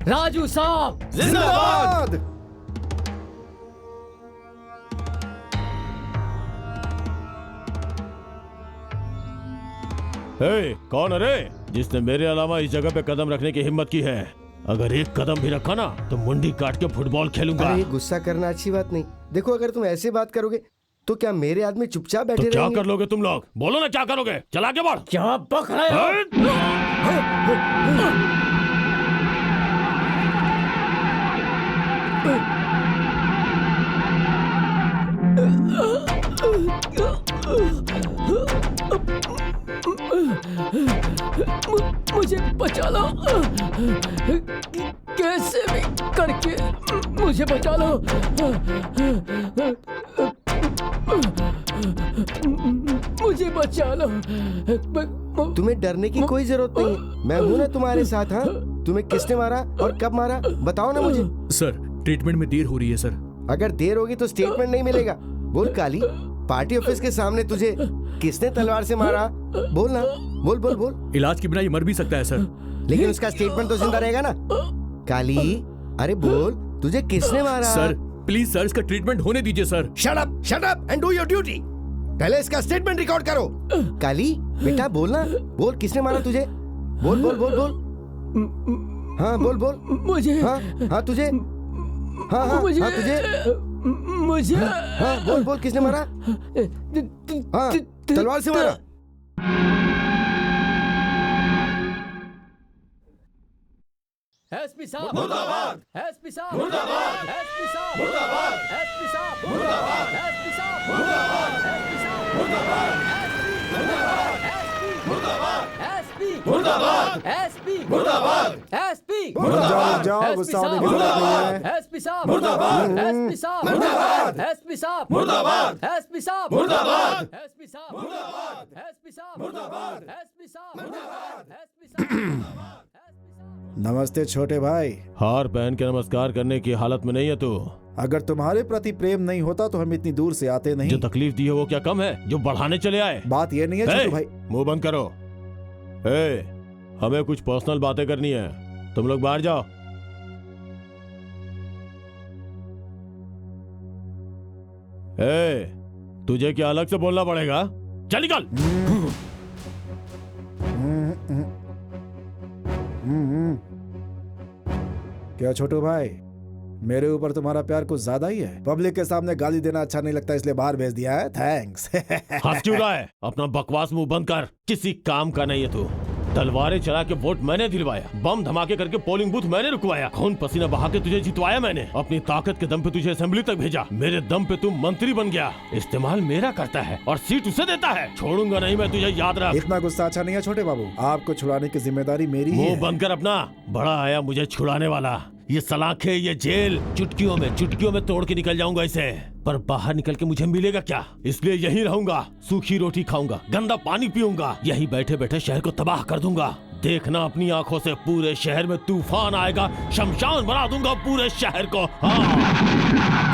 राजू साहब जिंदाबाद। कौन है रे जिसने मेरे अलावा इस जगह पे कदम रखने की हिम्मत की है? अगर एक कदम भी रखा ना तो मुंडी काट के फुटबॉल खेलूंगा। अरे गुस्सा करना अच्छी बात नहीं। देखो अगर तुम ऐसे बात करोगे तो क्या मेरे आदमी चुपचाप बैठे तो क्या रहेंगे? कर लोगे तुम लोग? बोलो ना क्या करोगे? चला के बढ़। क्या बक रहे हो? मुझे बचा लो, कैसे भी करके मुझे बचा लो। मुझे बचा लो। तुम्हें डरने की कोई जरूरत नहीं, मैं हूं ना तुम्हारे साथ। हाँ, तुम्हें किसने मारा और कब मारा बताओ ना मुझे। सर, ट्रीटमेंट में देर हो रही है सर। अगर देर होगी तो स्टेटमेंट नहीं मिलेगा। बोल काली, पार्टी ऑफिस के सामने तुझे किसने तलवार से मारा? बोल ना, बोल बोल बोल। इलाज के बिना ये मर भी सकता है सर। लेकिन उसका स्टेटमेंट तो जिंदा रहेगा ना। काली, अरे बोल, तुझे किसने मारा? सर प्लीज सर, इसका ट्रीटमेंट होने दीजिए sir. Shut up and do your duty. पहले इसका स्टेटमेंट रिकॉर्ड करो। काली बेटा बोलना, बोल किसने मारा तुझे? बोल बोल बोल बोल। हाँ बोल बोल। मुझे। हाँ तुझे। हाँ तुझे। मुझे। हाँ बोल बोल किसने मारा? हाँ तलवार से मारा। एसपी साहब मुर्दाबाद, एसपी साहब मुर्दाबाद, एसपी साहब मुर्दाबाद, एसपी साहब मुर्दाबाद, एसपी साहब मुर्दाबाद, एसपी साहब मुर्दाबाद, एसपी मुर्दाबाद, एसपी मुर्दाबाद, एसपी मुर्दाबाद, एसपी रुक जाओ, गुस्सा होने की जरूरत नहीं है। एसपी साहब मुर्दाबाद, एसपी साहब मुर्दाबाद, एसपी साहब मुर्दाबाद, एसपी साहब मुर्दाबाद, एसपी साहब मुर्दाबाद, एसपी साहब मुर्दाबाद, एसपी साहब मुर्दाबाद, एसपी साहब। नमस्ते छोटे भाई। हार पहन के नमस्कार करने की हालत में नहीं है तू। अगर तुम्हारे प्रति प्रेम नहीं होता तो हम इतनी दूर से आते नहीं। जो तकलीफ दी है वो क्या कम है जो बढ़ाने चले आए? बात ये नहीं है छोटू भाई। मुंह बंद करो। हमें कुछ पर्सनल बातें करनी है, तुम लोग बाहर जाओ। तुझे क्या अलग से बोलना पड़ेगा? चल निकल। क्या छोटू भाई, मेरे ऊपर तुम्हारा प्यार कुछ ज्यादा ही है। पब्लिक के सामने गाली देना अच्छा नहीं लगता इसलिए बाहर भेज दिया है। थैंक्स। हंस क्यों रहा है? अपना बकवास मुंह बंद कर। किसी काम का नहीं है तू। तलवारें चला के वोट मैंने दिलवाया, बम धमाके करके पोलिंग बूथ मैंने रुकवाया, खून पसीना बहा के तुझे जितवाया मैंने, अपनी ताकत के दम पे तुझे असेंबली तक भेजा, मेरे दम पे तू मंत्री बन गया। इस्तेमाल मेरा करता है और सीट उसे देता है। छोड़ूंगा नहीं मैं तुझे, याद रख। इतना गुस्सा अच्छा नहीं है छोटे बाबू। आपको छुड़ाने की जिम्मेदारी मेरी है। मुंह बंद कर अपना। बड़ा आया मुझे छुड़ाने वाला। ये सलाखें, ये जेल चुटकियों में तोड़ के निकल जाऊंगा इसे। पर बाहर निकल के मुझे मिलेगा क्या? इसलिए यहीं रहूंगा, सूखी रोटी खाऊंगा, गंदा पानी पीऊंगा, यहीं बैठे बैठे शहर को तबाह कर दूंगा। देखना अपनी आंखों से, पूरे शहर में तूफान आएगा, शमशान बना दूंगा पूरे शहर को। हाँ।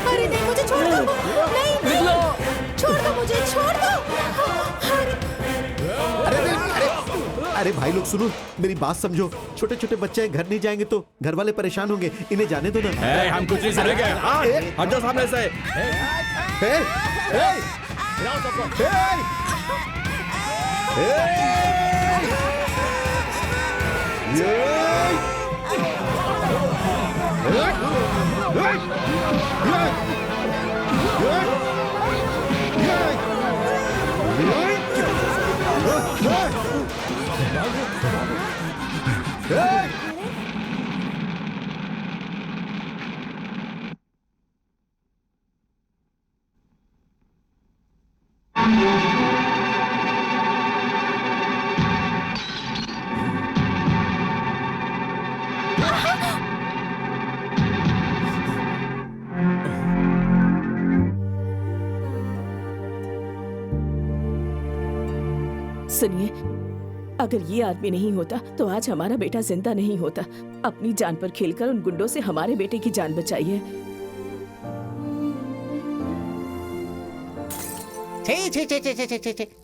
अरे नहीं, मुझे छोड़ दो। नहीं, नहीं, छोड़ दो मुझे, छोड़ दो। अरे भाई लोग सुनो, मेरी बात समझो। छोटे छोटे बच्चे घर नहीं जाएंगे तो घर वाले परेशान होंगे, इन्हें जाने दो ना। हम कुछ नहीं सुनेंगे। हट जाओ सामने से। सुनिए, अगर ये आदमी नहीं होता तो आज हमारा बेटा जिंदा नहीं होता। अपनी जान पर खेलकर उन गुंडों से हमारे बेटे की जान बचाई है।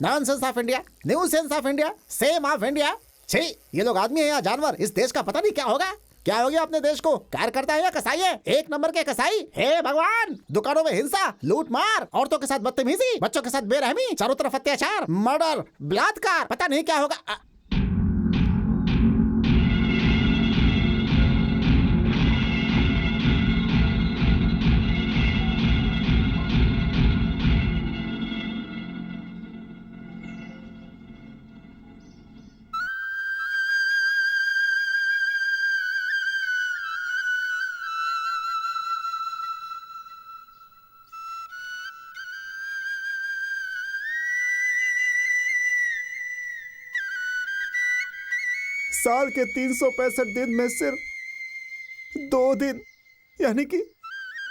Nonsense of India, nuisance of India, same of India. छी, ये लोग आदमी है या जानवर? इस देश का पता नहीं क्या होगा। क्या हो गया अपने देश को? कार्यकर्ता है या कसाई है? एक नंबर के कसाई। हे भगवान, दुकानों में हिंसा, लूट मार, औरतों के साथ बदतमीजी, बच्चों के साथ बेरहमी, चारों तरफ अत्याचार, मर्डर, बलात्कार, पता नहीं क्या होगा। साल के 365 दिन में सिर्फ 2 दिन यानी कि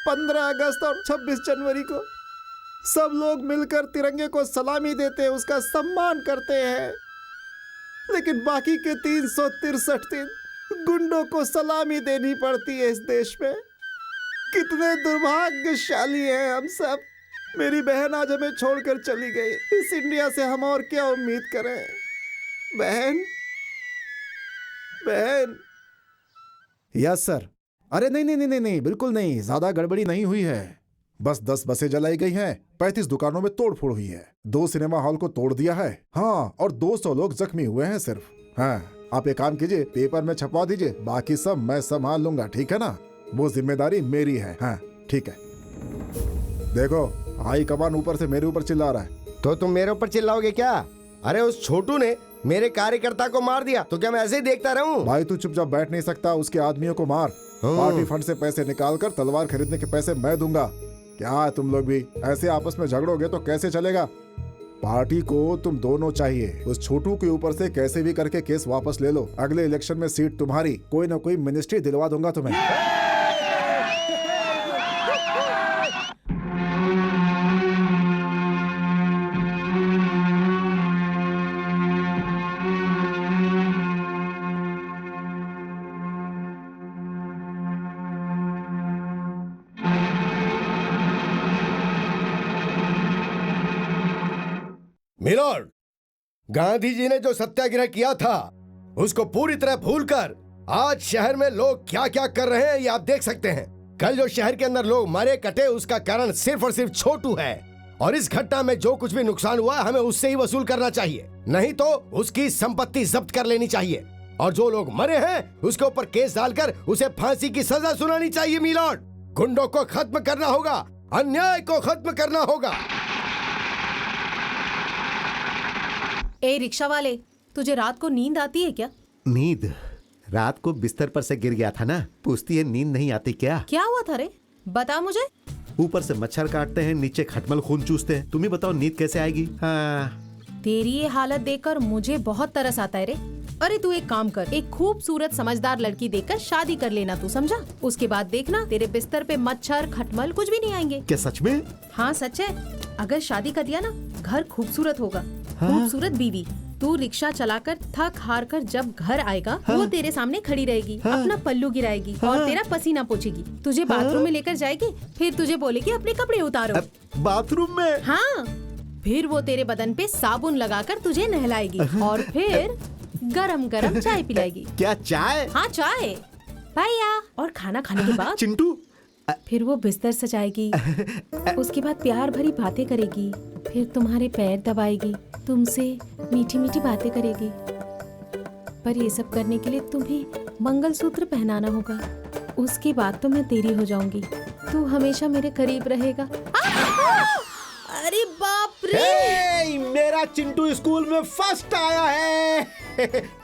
15 अगस्त और 26 जनवरी को सब लोग मिलकर तिरंगे को सलामी देते हैं, उसका सम्मान करते हैं। लेकिन बाकी के 363 दिन गुंडों को सलामी देनी पड़ती है इस देश में। कितने दुर्भाग्यशाली हैं हम सब। मेरी बहन आज हमें छोड़कर चली गई। इस इंडिया से हम और क्या उम्मीद करें? बहन, बहन। Yes sir. अरे नहीं नहीं नहीं नहीं, बिल्कुल नहीं, ज्यादा गड़बड़ी नहीं हुई है। बस 10 बसें जलाई गई हैं, 35 दुकानों में तोड़फोड़ हुई है, 2 सिनेमा हॉल को तोड़ दिया है, हाँ, और 200 लोग जख्मी हुए हैं सिर्फ। हाँ, आप एक काम कीजिए, पेपर में छपवा दीजिए, बाकी सब मैं संभाल लूंगा, ठीक है ना? वो जिम्मेदारी मेरी है। हाँ ठीक है। देखो हाई कमान ऊपर से मेरे ऊपर चिल्ला रहा है। तो तुम मेरे ऊपर चिल्लाओगे क्या? अरे उस छोटू ने मेरे कार्यकर्ता को मार दिया, तो क्या मैं ऐसे ही देखता रहूं? भाई तू चुपचाप बैठ नहीं सकता, उसके आदमियों को मार। पार्टी फंड से पैसे निकालकर तलवार खरीदने के पैसे मैं दूंगा। क्या तुम लोग भी ऐसे आपस में झगड़ोगे तो कैसे चलेगा? पार्टी को तुम दोनों चाहिए। उस छोटू के ऊपर से कैसे भी करके केस वापस ले लो। अगले इलेक्शन में सीट तुम्हारी, कोई ना कोई मिनिस्ट्री दिलवा दूंगा तुम्हें। मिलॉर्ड, गांधी जी ने जो सत्याग्रह किया था उसको पूरी तरह भूलकर आज शहर में लोग क्या क्या कर रहे हैं ये आप देख सकते हैं। कल जो शहर के अंदर लोग मरे कटे उसका कारण सिर्फ और सिर्फ छोटू है, और इस घटना में जो कुछ भी नुकसान हुआ हमें उससे ही वसूल करना चाहिए, नहीं तो उसकी संपत्ति जब्त कर लेनी चाहिए, और जो लोग मरे हैं उसके ऊपर केस डालकर उसे फांसी की सजा सुनानी चाहिए। मिलॉर्ड, गुंडों को खत्म करना होगा, अन्याय को खत्म करना होगा। ए रिक्शा वाले, तुझे रात को नींद आती है क्या? नींद? रात को बिस्तर पर से गिर गया था ना, पूछती है नींद नहीं आती क्या? क्या हुआ था रे, बता मुझे। ऊपर से मच्छर काटते हैं, नीचे खटमल खून चूसते हैं, तुम ही बताओ नींद कैसे आएगी? हाँ। तेरी ये हालत देखकर मुझे बहुत तरस आता है रे। अरे तू एक काम कर, एक खूबसूरत समझदार लड़की देखकर शादी कर लेना, तू समझा? उसके बाद देखना तेरे बिस्तर पे मच्छर खटमल कुछ भी नहीं आएंगे। क्या सच में? हाँ सच है। अगर शादी कर दिया ना, घर खूबसूरत होगा। हाँ? खूबसूरत बीवी। तू रिक्शा चलाकर थक हार कर जब घर आएगा, हाँ? वो तेरे सामने खड़ी रहेगी, हाँ? अपना पल्लू गिराएगी, हाँ? और तेरा पसीना पोछेगी, तुझे बाथरूम में लेकर जाएगी, फिर तुझे बोलेगी अपने कपड़े उतारो। बाथरूम में? हाँ। फिर वो तेरे बदन पे साबुन लगाकर तुझे नहलाएगी, और फिर गरम गरम चाय पिलाएगी। क्या चाय? हाँ चाय भैया। और खाना खाने के बाद चिंटू फिर वो बिस्तर सजाएगी, उसके बाद प्यार भरी बातें करेगी, फिर तुम्हारे पैर दबाएगी, तुमसे मीठी मीठी बातें करेगी। पर ये सब करने के लिए तुम्हें मंगलसूत्र पहनाना होगा। उसके बाद तो मैं तेरी हो जाऊंगी, तू हमेशा मेरे करीब रहेगा। अरे बाप रे! हे, मेरा चिंटू स्कूल में फर्स्ट आया है।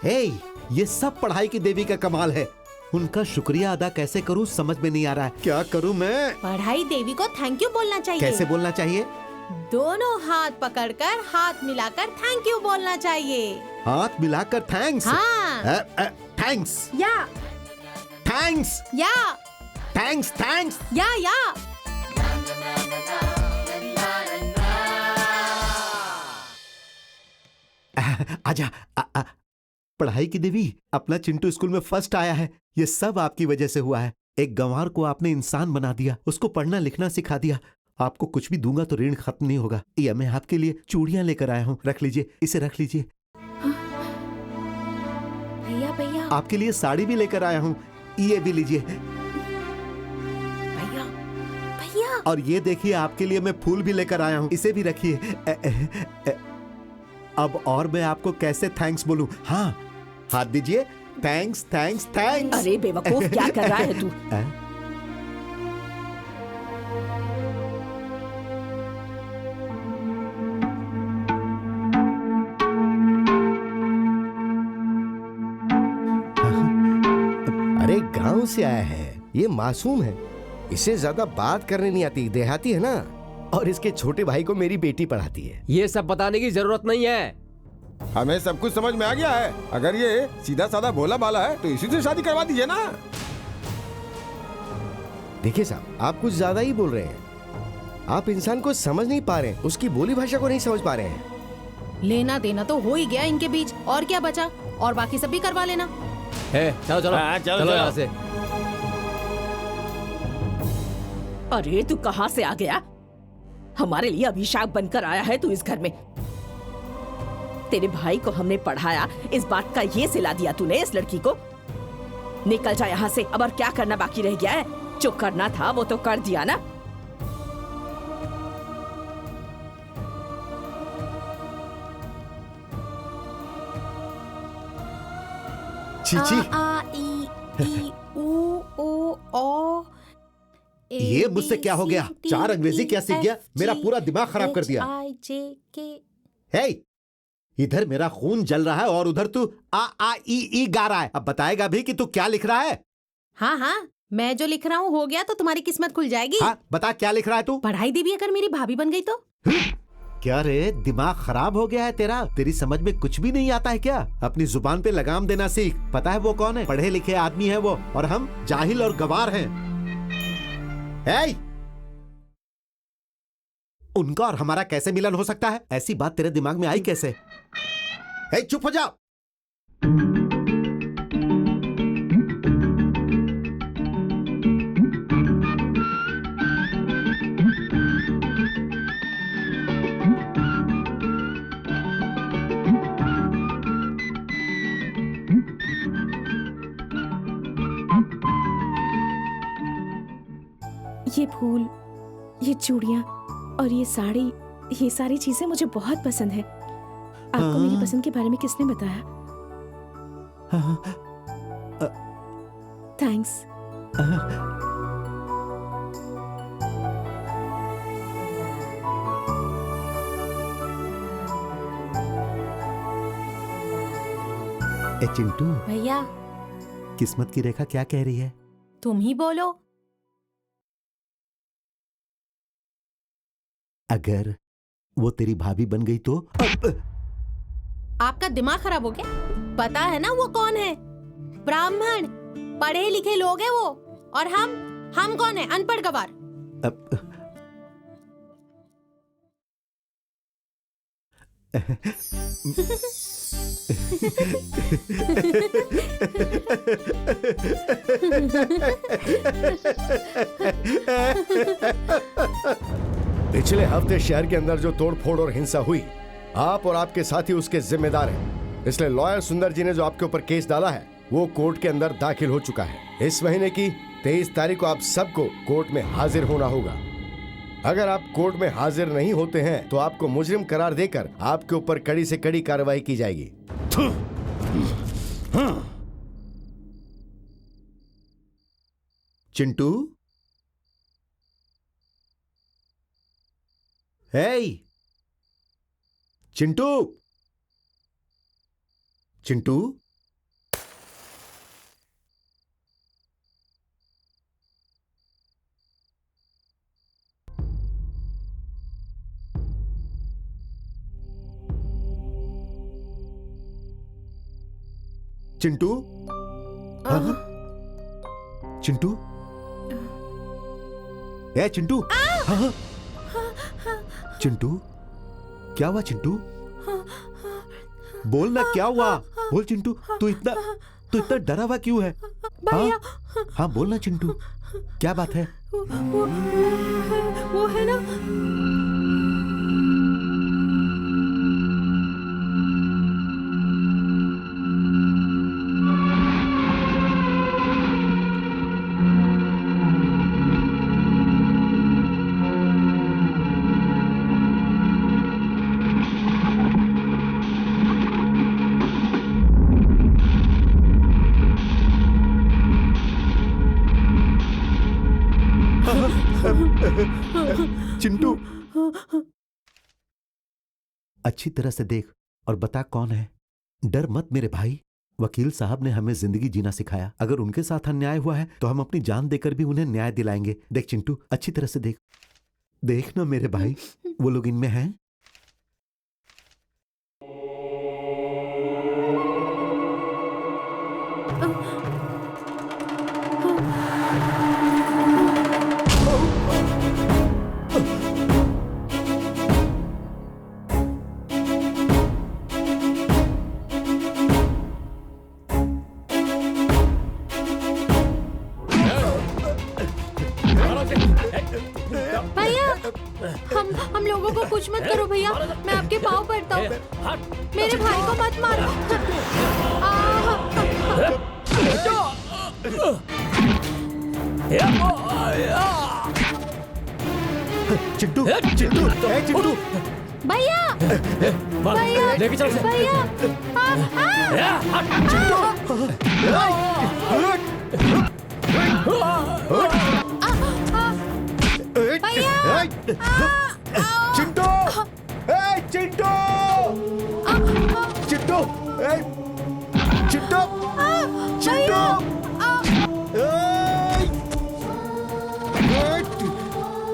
हे, ये सब पढ़ाई की देवी का कमाल है। उनका शुक्रिया अदा कैसे करूं समझ में नहीं आ रहा है। क्या करूं मैं? पढ़ाई देवी को थैंक यू बोलना चाहिए। कैसे बोलना चाहिए? दोनों हाथ पकड़कर हाथ मिलाकर थैंक यू बोलना चाहिए। हाथ मिलाकर थैंक्स? हाँ। थैंक्स या थैंक्स या थैंक्स थैंक्स या आजा। पढ़ाई की देवी, अपना चिंटू स्कूल में फर्स्ट आया है। ये सब आपकी वजह से हुआ है। एक गंवार को आपने इंसान बना दिया, उसको पढ़ना लिखना सिखा दिया। आपको कुछ भी दूंगा तो ऋण खत्म नहीं होगा। ये मैं आपके लिए चूड़ियां लेकर आया हूँ, रख लीजिए, इसे रख लीजिए। भैया भैया, आपके लिए साड़ी भी लेकर आया हूँ, ये भी लीजिए। भैया भैया, और ये देखिए, आपके लिए मैं फूल भी लेकर आया हूँ, इसे भी रखिए। अब और मैं आपको कैसे थैंक्स बोलूं? हाँ, हाथ दीजिए। Thanks thanks thanks. अरे बेवकूफ, क्या कर रहा है तू? अरे गांव से आया है, ये मासूम है, इसे ज्यादा बात करने नहीं आती, देहाती है ना, और इसके छोटे भाई को मेरी बेटी पढ़ाती है। ये सब बताने की जरूरत नहीं है, हमें सब कुछ समझ में आ गया है। अगर ये सीधा साधा भोला भाला है तो इसी से शादी करवा दीजिए ना। देखिए साहब, आप कुछ ज्यादा ही बोल रहे हैं। आप इंसान को समझ नहीं पा रहे हैं, उसकी बोली भाषा को नहीं समझ पा रहे हैं। लेना देना तो हो ही गया इनके बीच, और क्या बचा? और बाकी सब भी करवा लेना। चलो चलो चलो यहाँ से। अरे तू कहाँ से आ गया? हमारे लिए अभिशाप बनकर आया है तू इस घर में। तेरे भाई को हमने पढ़ाया, इस बात का ये सिला दिया तूने इस लड़की को। निकल जा यहाँ से। अब और क्या करना बाकी रह गया है? जो करना था वो तो कर दिया ना। चीची, आ ई ई ऊ ओ ओ। ये मुझसे क्या हो गया? 4 अंग्रेजी क्या सीख गया? मेरा पूरा दिमाग खराब कर दिया। हे, इधर मेरा खून जल रहा है और उधर तू आ ई गा रहा है। अब बताएगा भी कि तू क्या लिख रहा है? हाँ हाँ, मैं जो लिख रहा हूँ हो गया तो तुम्हारी किस्मत खुल जाएगी। हाँ, बता क्या लिख रहा है तू? पढ़ाई दी भी अगर मेरी भाभी बन गई तो? क्या रे, दिमाग खराब हो गया है तेरा? तेरी समझ में कुछ भी नहीं आता है क्या? अपनी जुबान पे लगाम देना सीख। पता है वो कौन है? पढ़े लिखे आदमी है वो, और हम जाहिल और गवार हैं। हे! उनका और हमारा कैसे मिलन हो सकता है? ऐसी बात तेरे दिमाग में आई कैसे? हे, चुप हो जाओ। ये फूल, ये चूड़ियाँ और ये साड़ी, ये सारी चीजें मुझे बहुत पसंद है। आपको मेरी पसंद के बारे में किसने बताया? थैंक्स। ए चिंटू, भैया किस्मत की रेखा क्या कह रही है? तुम ही बोलो। अगर वो तेरी भाभी बन गई तो? आपका दिमाग खराब हो गया? पता है ना वो कौन है? ब्राह्मण, पढ़े लिखे लोग हैं वो। और हम कौन है? अनपढ़ गवार। पिछले हफ्ते शहर के अंदर जो तोड़फोड़ और हिंसा हुई, आप और आपके साथी उसके जिम्मेदार हैं। इसलिए लॉयर सुंदर जी ने जो आपके ऊपर केस डाला है वो कोर्ट के अंदर दाखिल हो चुका है। इस महीने की 23 तारीख को आप सबको कोर्ट में हाजिर होना होगा। अगर आप कोर्ट में हाजिर नहीं होते हैं तो आपको मुजरिम करार देकर आपके ऊपर कड़ी से कड़ी कार्रवाई की जाएगी। चिंटू, हे चिंटू, चिंटू, चिंटू, हाँ? चिंटू, ए चिंटू, हाँ? चिंटू, क्या हुआ चिंटू? बोल ना, क्या हुआ? बोल चिंटू, तू इतना डरा हुआ क्यों है? भैया, हाँ बोल ना चिंटू, क्या बात है? वो है ना, चिंटू, अच्छी तरह से देख और बता कौन है। डर मत मेरे भाई, वकील साहब ने हमें जिंदगी जीना सिखाया। अगर उनके साथ अन्याय हुआ है तो हम अपनी जान देकर भी उन्हें न्याय दिलाएंगे। देख चिंटू, अच्छी तरह से देख, देख ना मेरे भाई, वो लोग इनमें हैं। भैया हम लोगों को कुछ मत करो भैया, मैं आपके पाँव पड़ता हूँ, मेरे भाई को मत मारो। चिंटू चिंटू चिंटू भैया भैया लेके चल भैया चिंटू चिंटू चिंटू चिंटू चिंटू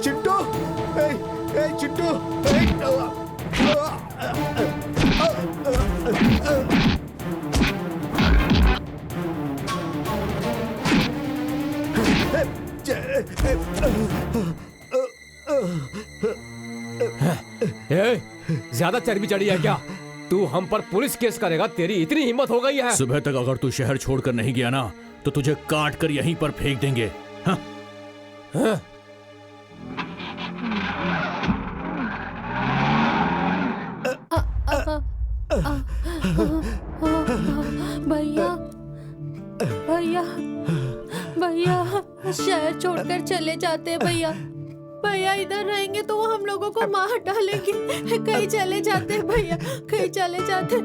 चिंटू चिंटू ज्यादा चर्बी चढ़ी है क्या? तू हम पर पुलिस केस करेगा? तेरी इतनी हिम्मत हो गई है? सुबह तक अगर तू शहर छोड़कर नहीं गया ना तो तुझे काट कर यहीं पर फेंक देंगे। हाँ? हाँ? भैया भैया भैया शहर छोड़कर चले जाते हैं भैया। भैया इधर रहेंगे तो वो हम लोगों को मार डालेंगे। कहीं चले जाते हैं भैया, कहीं चले जाते,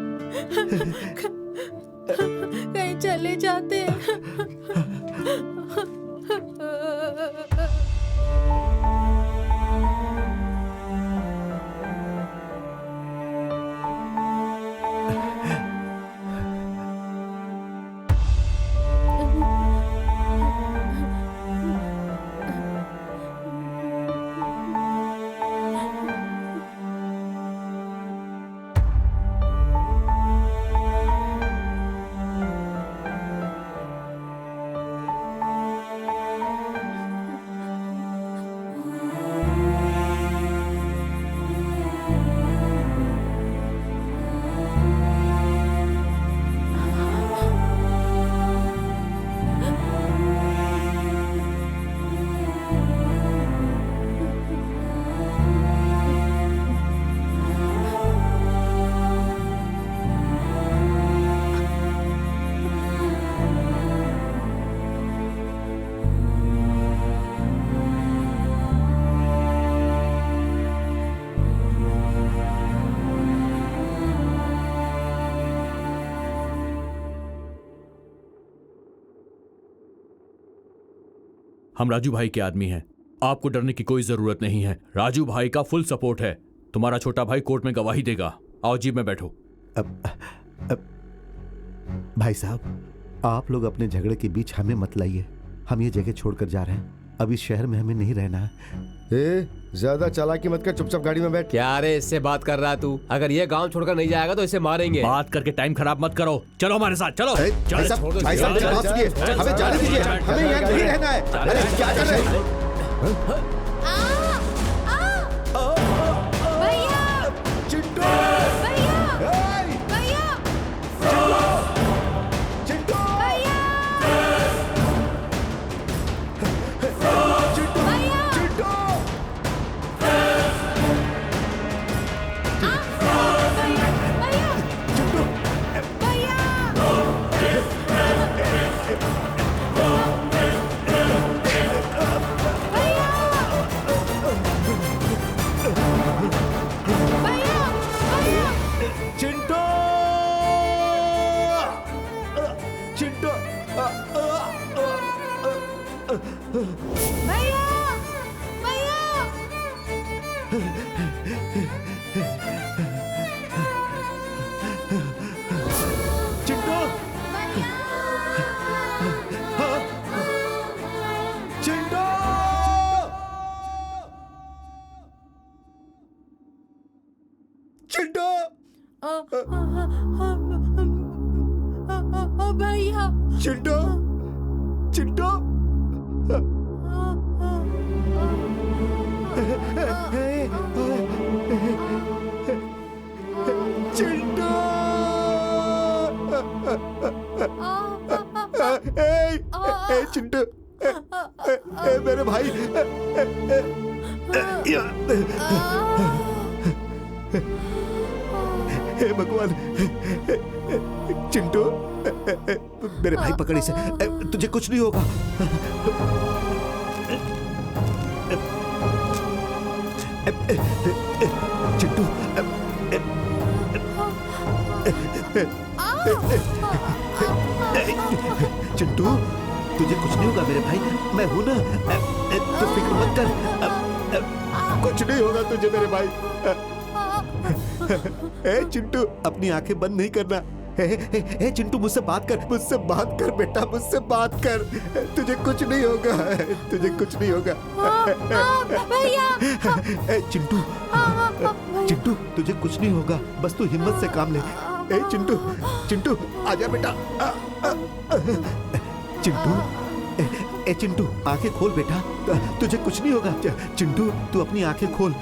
कहीं चले जाते हम राजू भाई के आदमी हैं, आपको डरने की कोई जरूरत नहीं है। राजू भाई का फुल सपोर्ट है। तुम्हारा छोटा भाई कोर्ट में गवाही देगा। आओ जीप में बैठो। भाई साहब, आप लोग अपने झगड़े के बीच हमें मत लाइए। हम ये जगह छोड़कर जा रहे हैं। अब इस शहर में हमें नहीं रहना है। ज्यादा चालाकी मत कर, चुपचाप गाड़ी में बैठ। क्या रे इससे बात कर रहा तू? अगर ये गांव छोड़कर नहीं जाएगा तो इसे मारेंगे। बात करके टाइम खराब मत करो, चलो हमारे साथ चलो। भाई साहब, भाई साहब, मेरी बात सुनिए, हमें जाने दीजिए, हमें यहाँ नहीं रहना है। अरे क्या कर रहे हैं? भैया चिंटू, चिंटू, चिंटू, चिंटू, मेरे भाई हे भगवान, चिंटू मेरे भाई पकड़ इसे, तुझे कुछ नहीं होगा। चिंटू चिंटू तुझे कुछ नहीं होगा मेरे भाई, मैं हूं ना, तू फिक्र मत कर, कुछ नहीं होगा तुझे मेरे भाई। ए चिंटू अपनी आंखें बंद नहीं करना। ए चिंटू मुझसे बात कर बेटा, मुझसे बात कर, तुझे कुछ नहीं होगा, तुझे कुछ नहीं होगा। भैया चिंटू चिंटू तुझे कुछ नहीं होगा, बस तू हिम्मत से काम ले। ए चिंटू चिंटू आजा बेटा। चिंटू ए चिंटू आंखें खोल बेटा, तुझे कुछ नहीं होगा। चिंटू तू अपनी आंखें खोल।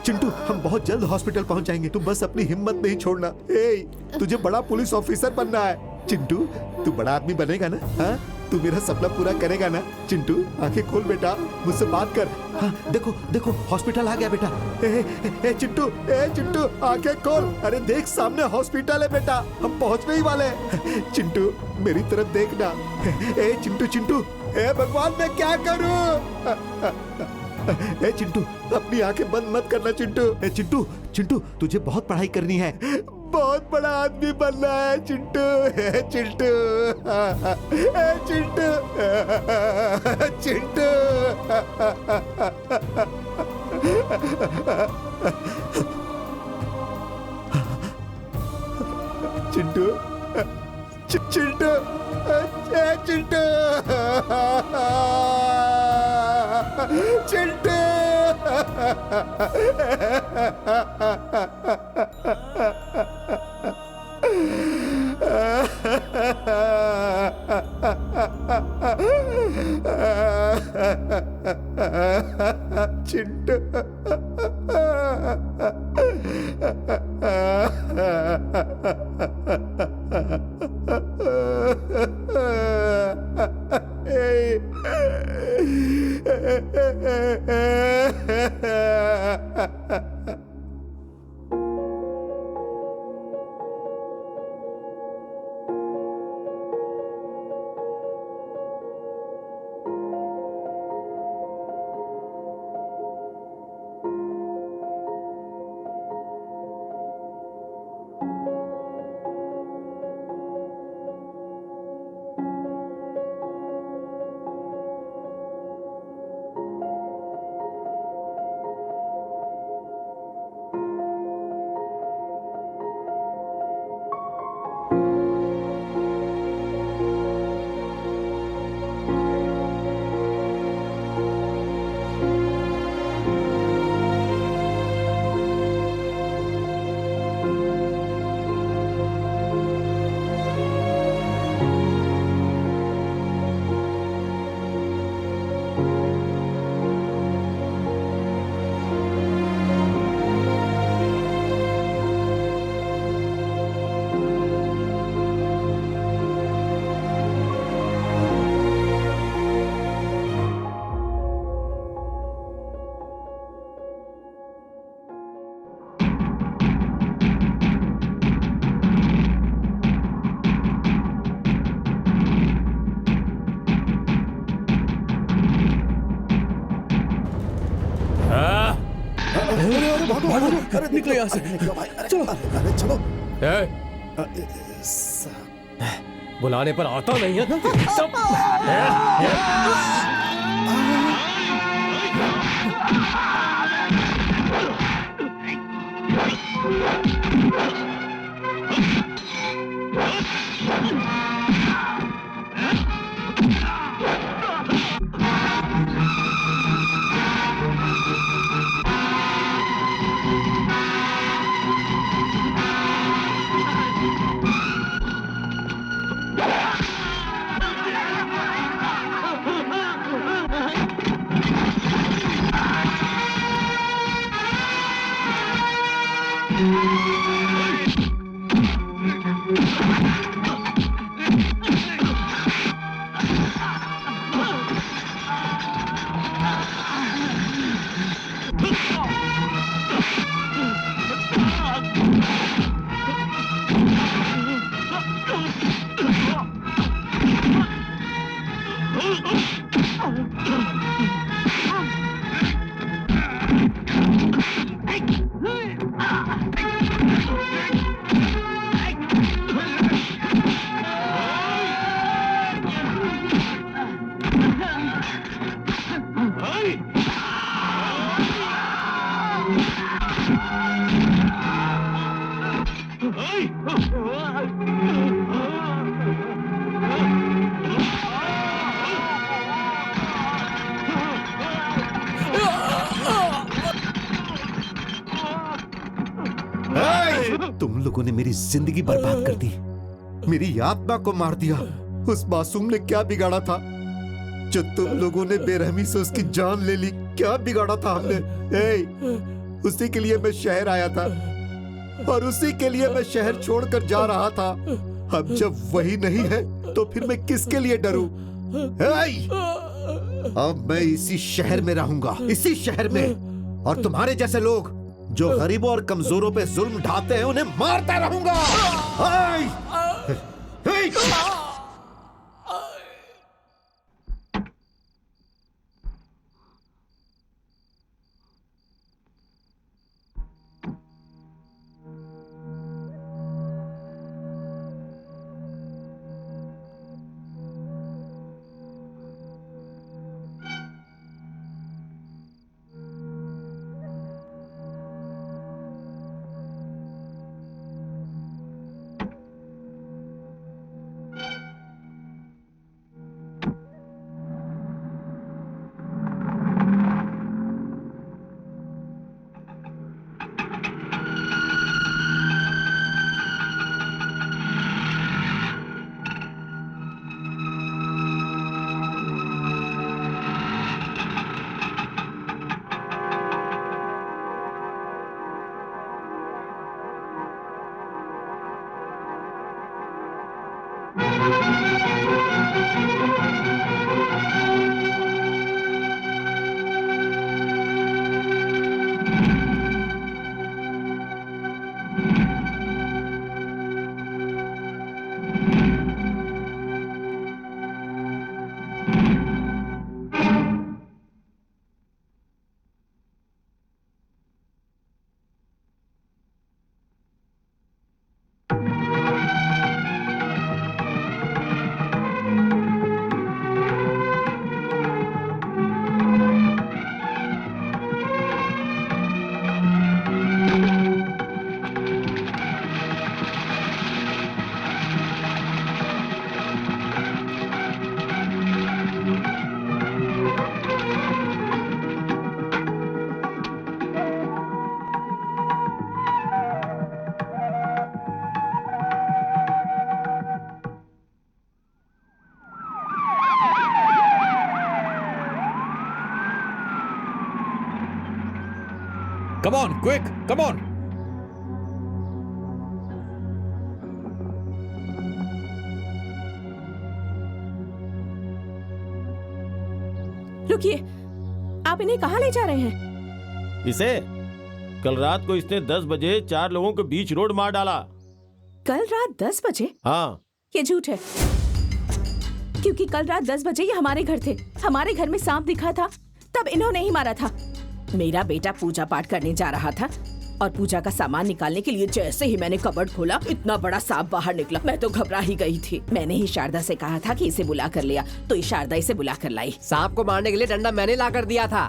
चिंटू हम बहुत जल्द हॉस्पिटल पहुंच जाएंगे, तू बस अपनी हिम्मत नहीं छोड़ना। ए तुझे बड़ा पुलिस ऑफिसर बनना है चिंटू, तू बड़ा आदमी बनेगा ना? हाँ तू मेरा सपना पूरा करेगा ना? चिंटू आंखें खोल बेटा, मुझसे बात कर। हाँ देखो देखो हॉस्पिटल आ गया बेटा। ए चिंटू आंखें खोल, अरे देख सामने हॉस्पिटल है बेटा, हम पहुंचने ही वाले हैं। चिंटू मेरी तरफ देखना। ए चिंटू चिंटू, ए भगवान मैं क्या करूं? ए चिंटू अपनी आंखें बंद मत करना चिंटू। ए चिंटू चिंटू तुझे बहुत पढ़ाई करनी है, बहुत बड़ा आदमी बनना है चिंटू। ए चिंटू ए चिंटू चिंटू चिंटू चिंटू चिंटू चिंटू चिंटू अरे निकलो यहाँ से, चलो चलो। बुलाने पर आता नहीं है सब। तुम लोगों ने मेरी जिंदगी बर्बाद कर दी, मेरी आत्मा को मार दिया। उस मासूम ने क्या बिगाड़ा था जो तुम लोगों ने बेरहमी से उसकी जान ले ली? क्या बिगाड़ा था हमने? उसी के लिए मैं शहर आया था और उसी के लिए मैं शहर छोड़कर जा रहा था। अब जब वही नहीं है तो फिर मैं किसके लिए डरूं? अब मैं इसी शहर में रहूंगा, इसी शहर में, और तुम्हारे जैसे लोग जो गरीबों और कमजोरों पे जुल्म ढाते हैं उन्हें मारता रहूंगा। Come on, quick, come on. रुकिए, आप इन्हें कहाँ ले जा रहे हैं? इसे कल रात को इसने 10 बजे 4 लोगों के बीच रोड मार डाला। कल रात 10 बजे? हाँ। ये झूठ है, क्योंकि कल रात 10 बजे ये हमारे घर थे। हमारे घर में सांप दिखा था, तब इन्होंने ही मारा था। मेरा बेटा पूजा पाठ करने जा रहा था और पूजा का सामान निकालने के लिए जैसे ही मैंने कबर्ड खोला, इतना बड़ा सांप बाहर निकला। मैं तो घबरा ही गई थी। मैंने ही शारदा से कहा था कि इसे बुला कर लिया, तो शारदा इसे बुला कर लाई। सांप को मारने के लिए डंडा मैंने ला कर दिया था।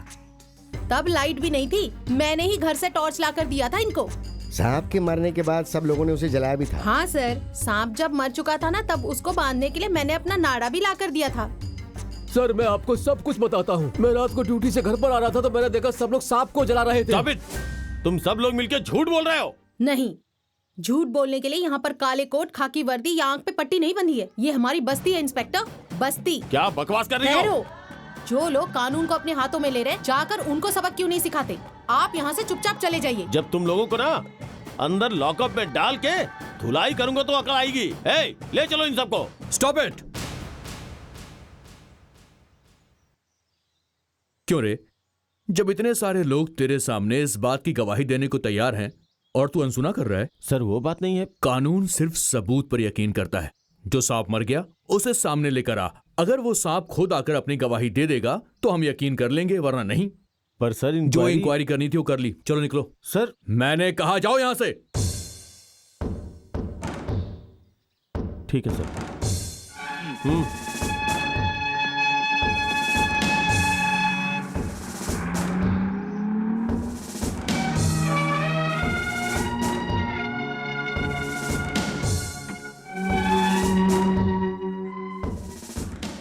तब लाइट भी नहीं थी, मैंने ही घर से टॉर्च ला कर दिया था इनको। सांप के मरने के बाद सब लोगों ने उसे जलाया भी था। हाँ सर, सांप जब मर चुका था ना, तब उसको बांधने के लिए मैंने अपना नाड़ा भी ला कर दिया था। सर, मैं आपको सब कुछ बताता हूँ। मैं रात को ड्यूटी से घर पर आ रहा था तो मैंने देखा सब लोग सांप को जला रहे थे। जाबित, तुम सब लोग मिलकर झूठ बोल रहे हो। नहीं, झूठ बोलने के लिए यहाँ पर काले कोट, खाकी वर्दी या आंख पे पट्टी नहीं बंधी है। ये हमारी बस्ती है इंस्पेक्टर, बस्ती। क्या बकवास कर रही हो? जो लोग कानून को अपने हाथों में ले रहे, जाकर उनको सबक क्यों नहीं सिखाते? आप यहाँ से चुपचाप चले जाइए। जब तुम लोगों को ना अंदर लॉकअप में डाल के धुलाई करूंगा तो अकल आएगी। ले चलो इन सबको। Stop it. क्यों रे? जब इतने सारे लोग तेरे सामने इस बात की गवाही देने को तैयार हैं और तू अनसुना कर रहा है? सर वो बात नहीं है। कानून सिर्फ सबूत पर यकीन करता है। जो सांप मर गया उसे सामने लेकर आ। अगर वो सांप खुद आकर अपनी गवाही दे देगा तो हम यकीन कर लेंगे, वरना नहीं। पर सर जो इंक्वायरी करनी थी वो कर ली। चलो निकलो। सर मैंने कहा जाओ यहां से। ठीक है सर।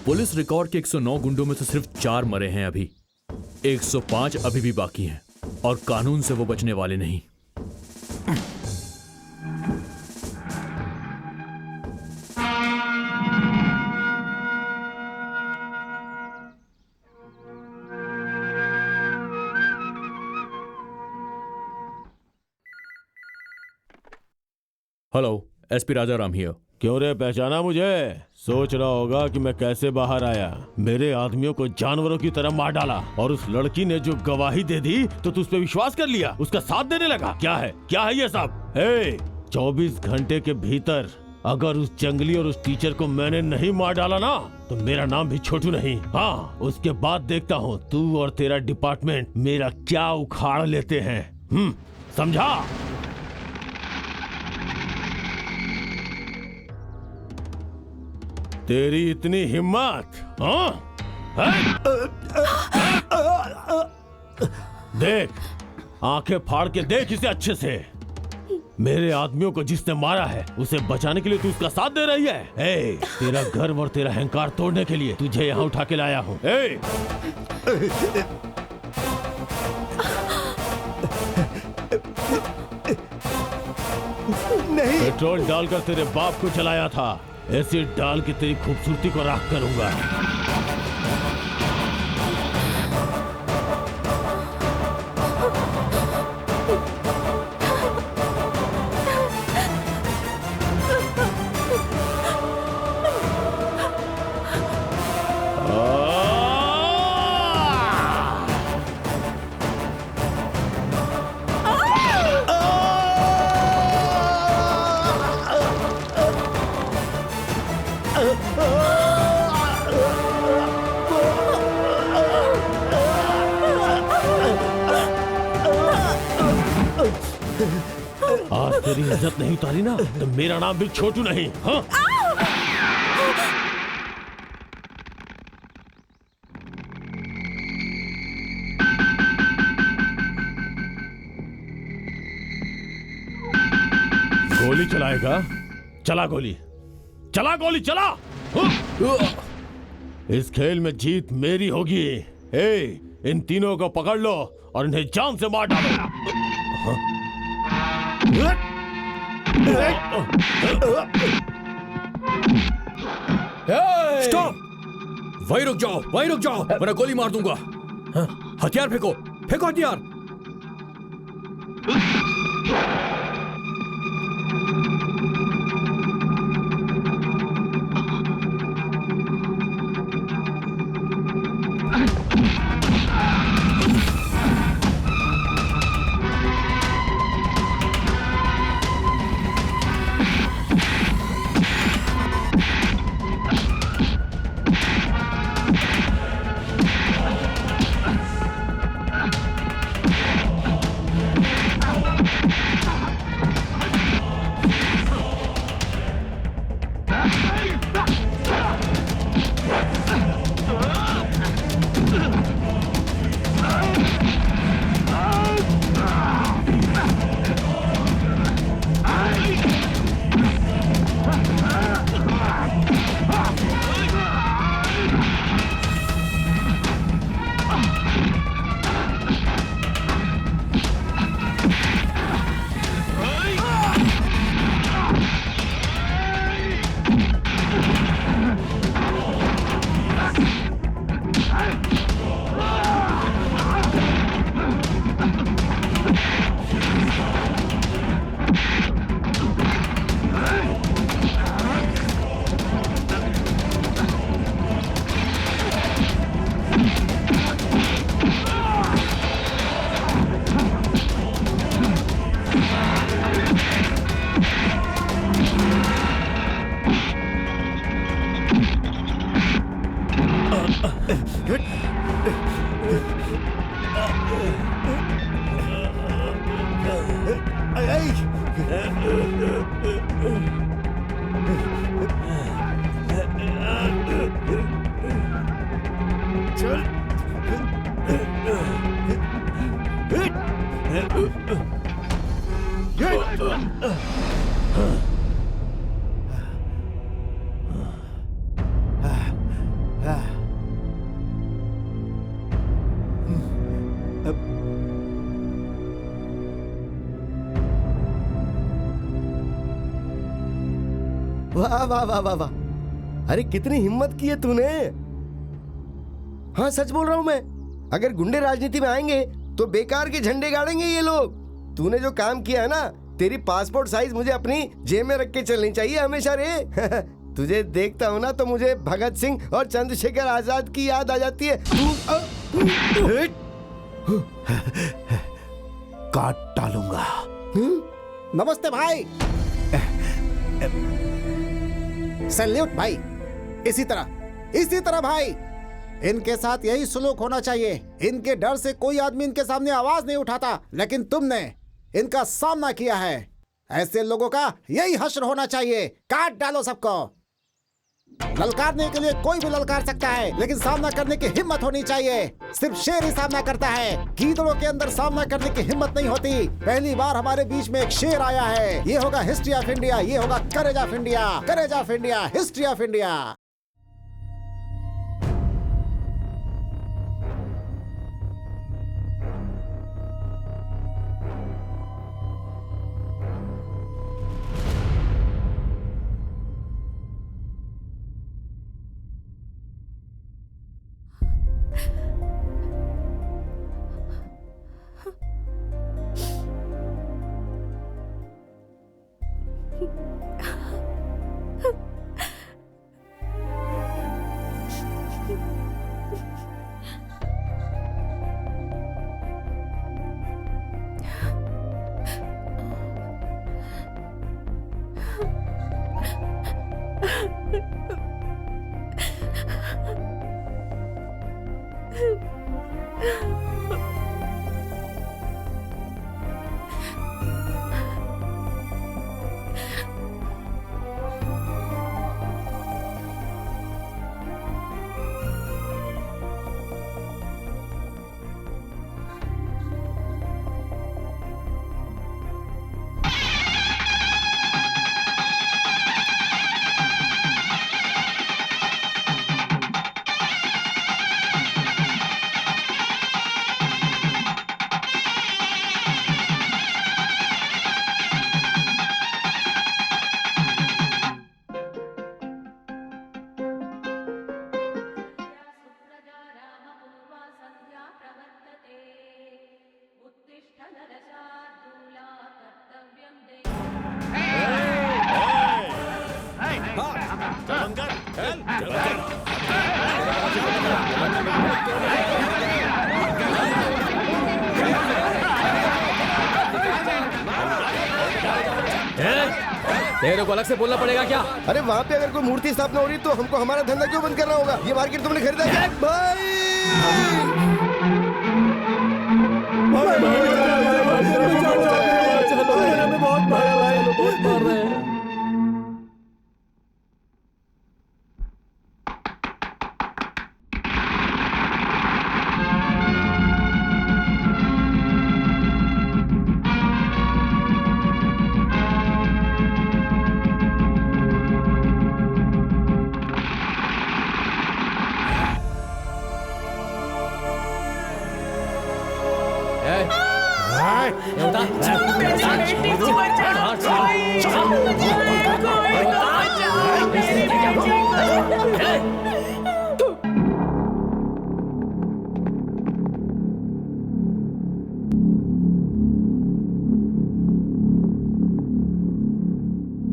पुलिस रिकॉर्ड के 109 गुंडों में से सिर्फ 4 मरे हैं अभी। 105 अभी भी बाकी हैं और कानून से वो बचने वाले नहीं। Hello, SP Raja Ram here. क्यों रे, पहचाना मुझे? सोच रहा होगा कि मैं कैसे बाहर आया। मेरे आदमियों को जानवरों की तरह मार डाला और उस लड़की ने जो गवाही दे दी तो तू उस पे विश्वास कर लिया, उसका साथ देने लगा। क्या है ये सब? 24 घंटे के भीतर अगर उस जंगली और उस टीचर को मैंने नहीं मार डाला ना तो मेरा नाम भी छोटू नहीं। हाँ, उसके बाद देखता हूँ तू और तेरा डिपार्टमेंट मेरा क्या उखाड़ लेते हैं। समझा? तेरी इतनी हिम्मत? हाँ? देख, आंखें फाड़ के देख इसे अच्छे से। मेरे आदमियों को जिसने मारा है उसे बचाने के लिए तू उसका साथ दे रही है। तेरा गर्व और तेरा अहंकार तोड़ने के लिए तुझे यहाँ उठा के लाया हूँ। नहीं, पेट्रोल डालकर तेरे बाप को जलाया था, एसिड डाल के तेरी खूबसूरती को राख करूंगा। आज तेरी इज्जत नहीं उतारी ना तो मेरा नाम भी छोटू नहीं। हाँ? गोली चलाएगा? चला गोली, चला गोली, चला। इस खेल में जीत मेरी होगी। इन तीनों को पकड़ लो और इन्हें जान से मार डालो। स्टॉप! वहीं रुक जाओ, वरना गोली मार दूंगा। हथियार फेंको, हथियार। वाह वाह वाह वाह वाह, अरे कितनी हिम्मत की है तूने। हाँ, सच बोल रहा हूं मैं। अगर गुंडे राजनीति में आएंगे तो बेकार के झंडे गाड़ेंगे ये लोग। तूने जो काम किया है ना, तेरी पासपोर्ट साइज मुझे अपनी जेब में रख के चलनी चाहिए हमेशा रे। तुझे देखता हूँ ना तो मुझे भगत सिंह और चंद्रशेखर आजाद की याद आ जाती है। काट डालूंगा। नमस्ते भाई। सैल्यूट भाई। इसी तरह भाई। इनके साथ यही सुलूक होना चाहिए। इनके डर से कोई आदमी इनके सामने आवाज नहीं उठाता, लेकिन तुमने इनका सामना किया है। ऐसे लोगों का यही हश्र होना चाहिए। काट डालो सबको। ललकारने के लिए कोई भी ललकार सकता है, लेकिन सामना करने की हिम्मत होनी चाहिए। सिर्फ शेर ही सामना करता है, गीदड़ों के अंदर सामना करने की हिम्मत नहीं होती। पहली बार हमारे बीच में एक शेर आया है। ये होगा हिस्ट्री ऑफ इंडिया, ये होगा courage of India, courage of India, history of India. तेरे को अलग से बोलना पड़ेगा क्या? अरे वहाँ पे अगर कोई मूर्ति स्थापना हो रही तो हमको हमारा धंधा क्यों बंद करना होगा? ये मार्केट तुमने खरीदा है भाई।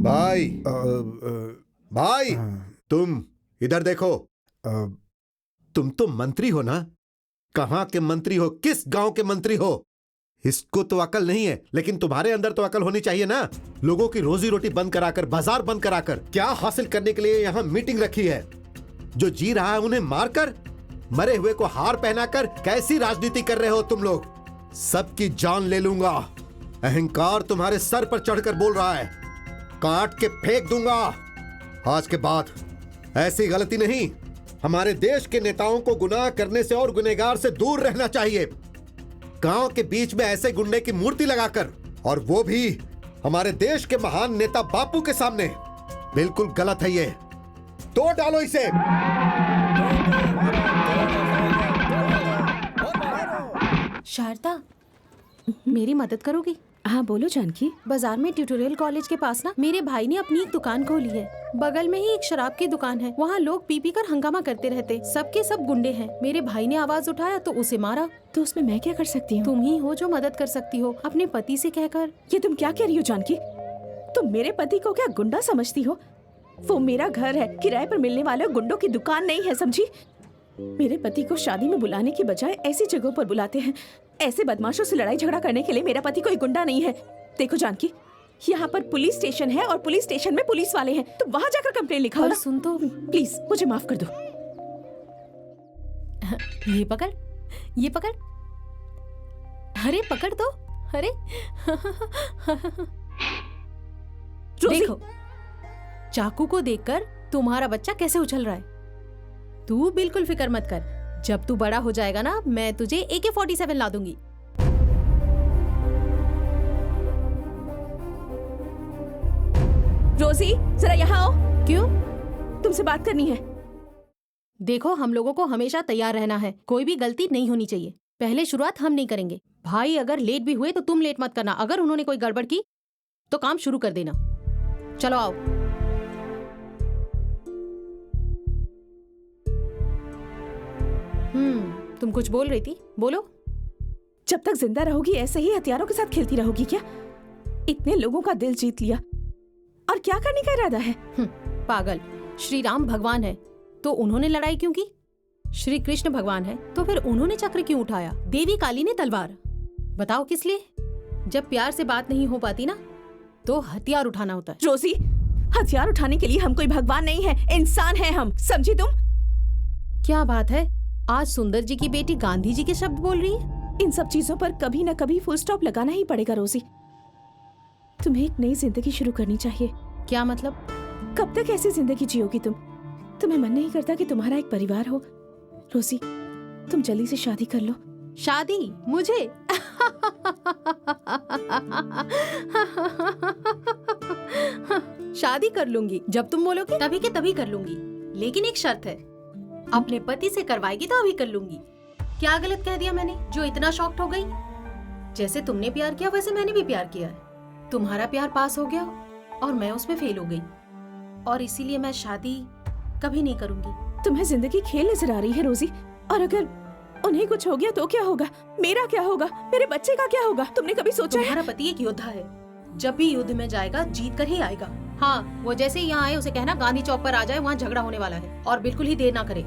भाई भाई तुम इधर देखो। तुम तो मंत्री हो ना? कहां के मंत्री हो? किस गांव के मंत्री हो? इसको तो अकल नहीं है, लेकिन तुम्हारे अंदर तो अकल होनी चाहिए ना। लोगों की रोजी रोटी बंद कराकर, बाजार बंद कराकर क्या हासिल करने के लिए यहाँ मीटिंग रखी है? जो जी रहा है उन्हें मारकर, मरे हुए को हार पहनाकर कैसी राजनीति कर रहे हो तुम लोग? सबकी जान ले लूंगा। अहंकार तुम्हारे सर पर चढ़कर बोल रहा है। काट के फेंक दूंगा। आज के बाद ऐसी गलती नहीं। हमारे देश के नेताओं को गुनाह करने से और गुनहगार से दूर रहना चाहिए। गांव के बीच में ऐसे गुंडे की मूर्ति लगाकर, और वो भी हमारे देश के महान नेता बापू के सामने, बिल्कुल गलत है ये। तोड़ डालो इसे। शारदा, मेरी मदद करोगी? हाँ बोलो जानकी। बाजार में ट्यूटोरियल कॉलेज के पास ना मेरे भाई ने अपनी एक दुकान खोली है। बगल में ही एक शराब की दुकान है। वहाँ लोग पी कर हंगामा करते रहते। सबके सब गुंडे हैं। मेरे भाई ने आवाज उठाया तो उसे मारा। तो उसमें मैं क्या कर सकती हूँ? तुम ही हो जो मदद कर सकती हो, अपने पति से कहकर। ये तुम क्या कह रही हो जानकी? तुम मेरे पति को क्या गुंडा समझती हो? वो मेरा घर है, किराए पर मिलने वाले गुंडों की दुकान नहीं है, समझी? मेरे पति को शादी में बुलाने की बजाय ऐसी जगहों पर बुलाते हैं। ऐसे बदमाशों से लड़ाई झगड़ा करने के लिए मेरा पति कोई गुंडा नहीं है। देखो जानकी, यहाँ पर पुलिस स्टेशन है और पुलिस स्टेशन में पुलिस वाले हैं। तुम वहाँ जाकर कंप्लेन लिखाओ ना। सुन तो, प्लीज मुझे माफ कर दो। ये पकड़, ये पकड़। अरे पकड़ तो, अरे देखो, चाकू को देखकर तुम्हारा बच्चा कैसे उछल रहा है। तू बिल्कुल फिक्र मत कर, जब तू बड़ा हो जाएगा ना, मैं तुझे AK-47 ला दूंगी। रोजी जरा यहाँ आओ। क्यों? तुमसे बात करनी है। देखो, हम लोगों को हमेशा तैयार रहना है। कोई भी गलती नहीं होनी चाहिए। पहले शुरुआत हम नहीं करेंगे। भाई अगर लेट भी हुए तो तुम लेट मत करना। अगर उन्होंने कोई गड़बड़ की तो काम शुरू कर देना। चलो आओ। तुम कुछ बोल रही थी, बोलो। जब तक जिंदा रहोगी ऐसे ही हथियारों के साथ खेलती रहोगी क्या? इतने लोगों का दिल जीत लिया और क्या करने का इरादा है? पागल, श्री राम भगवान है तो उन्होंने लड़ाई क्यों की? श्री कृष्ण भगवान है तो फिर उन्होंने चक्र क्यों उठाया? देवी काली ने तलवार। बताओ किस लिए? जब प्यार से बात नहीं हो पाती ना, तो हथियार उठाना होता है। रोजी, हथियार उठाने के लिए हम कोई भगवान नहीं है, इंसान है हम, समझी तुम? क्या बात है, आज सुंदर जी की बेटी गांधी जी के शब्द बोल रही है। इन सब चीजों पर कभी न कभी फुल स्टॉप लगाना ही पड़ेगा रोजी। तुम्हें एक नई जिंदगी शुरू करनी चाहिए। क्या मतलब? कब तक ऐसी जिंदगी जियोगी तुम? तुम्हें मन नहीं करता कि तुम्हारा एक परिवार हो? रोजी, तुम जल्दी से शादी कर लो। शादी? मुझे? शादी कर लूंगी, जब तुम बोलोगे तभी के तभी कर लूंगी, लेकिन एक शर्त है। अपने पति से करवाएगी तो अभी कर लूंगी। क्या गलत कह दिया मैंने जो इतना शॉक्ड हो गई? जैसे तुमने प्यार किया वैसे मैंने भी प्यार किया है। तुम्हारा प्यार पास हो गया और मैं उसमें फेल हो गई, और इसीलिए मैं शादी कभी नहीं करूंगी। तुम्हें जिंदगी खेल नजर आ रही है रोजी, और अगर उन्हें कुछ हो गया तो क्या होगा? मेरा क्या होगा? मेरे बच्चे का क्या होगा? तुमने कभी सोचा है? तुम्हारा पति एक योद्धा है, जब भी युद्ध में जाएगा जीत कर ही आएगा। हाँ, वो जैसे ही यहाँ आए उसे कहना गांधी चौक पर आ जाए, वहाँ झगड़ा होने वाला है, और बिल्कुल ही देर ना करे।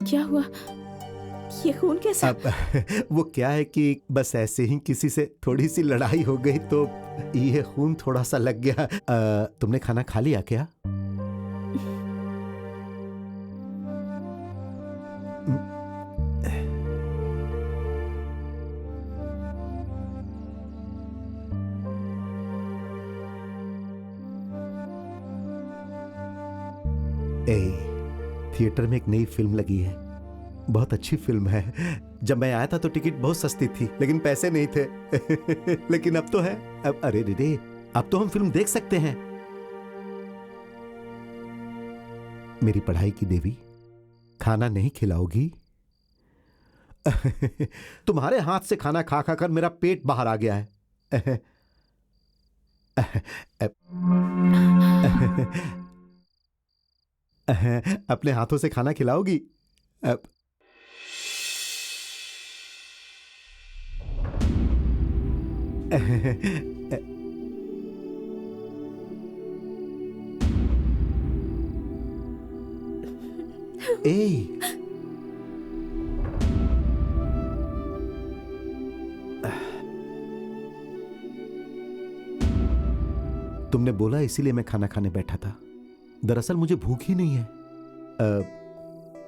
क्या हुआ? ये खून कैसा? वो क्या है कि बस ऐसे ही किसी से थोड़ी सी लड़ाई हो गई तो ये खून थोड़ा सा लग गया। तुमने खाना खा लिया क्या? थिएटर में एक नई फिल्म लगी है, बहुत अच्छी फिल्म है। जब मैं आया था तो टिकट बहुत सस्ती थी, लेकिन पैसे नहीं थे। लेकिन अब तो है। अब अरे रे, अब तो हम फिल्म देख सकते हैं। मेरी पढ़ाई की देवी, खाना नहीं खिलाओगी? तुम्हारे हाथ से खाना खा खा कर मेरा पेट बाहर आ गया है। अपने हाथों से खाना खिलाओगी? तुमने बोला इसीलिए मैं खाना खाने बैठा था। दरअसल मुझे भूख ही नहीं है।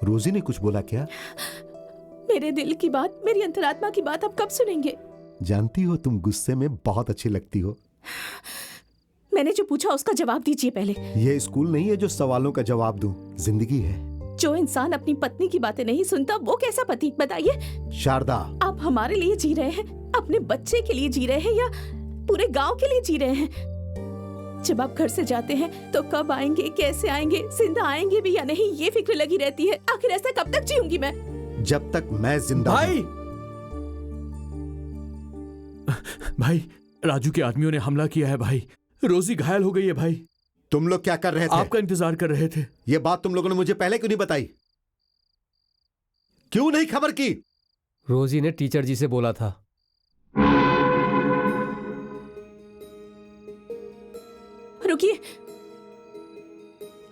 रोजी ने कुछ बोला क्या? मेरे दिल की बात, मेरी अंतरात्मा की बात आप कब सुनेंगे? जानती हो तुम गुस्से में बहुत अच्छी लगती हो। मैंने जो पूछा उसका जवाब दीजिए पहले। ये स्कूल नहीं है जो सवालों का जवाब दूं, जिंदगी है। जो इंसान अपनी पत्नी की बातें नहीं सुनता वो कैसा पति, बताइए। शारदा, आप हमारे लिए जी रहे हैं, अपने बच्चे के लिए जी रहे हैं या पूरे गांव के लिए जी रहे हैं? जब आप घर से जाते हैं तो कब आएंगे, कैसे आएंगे, जिंदा आएंगे भी या नहीं, ये फिक्र लगी रहती है। आखिर ऐसा कब तक जीऊंगी मैं? जब तक मैं जिंदा भाई भाई, राजू के आदमियों ने हमला किया है भाई। रोजी घायल हो गई है भाई। तुम लोग क्या कर रहे थे? आपका इंतजार कर रहे थे। ये बात तुम लोगों ने मुझे पहले क्यों नहीं बताई? क्यों नहीं खबर की? रोजी ने टीचर जी से बोला था। रुकिए,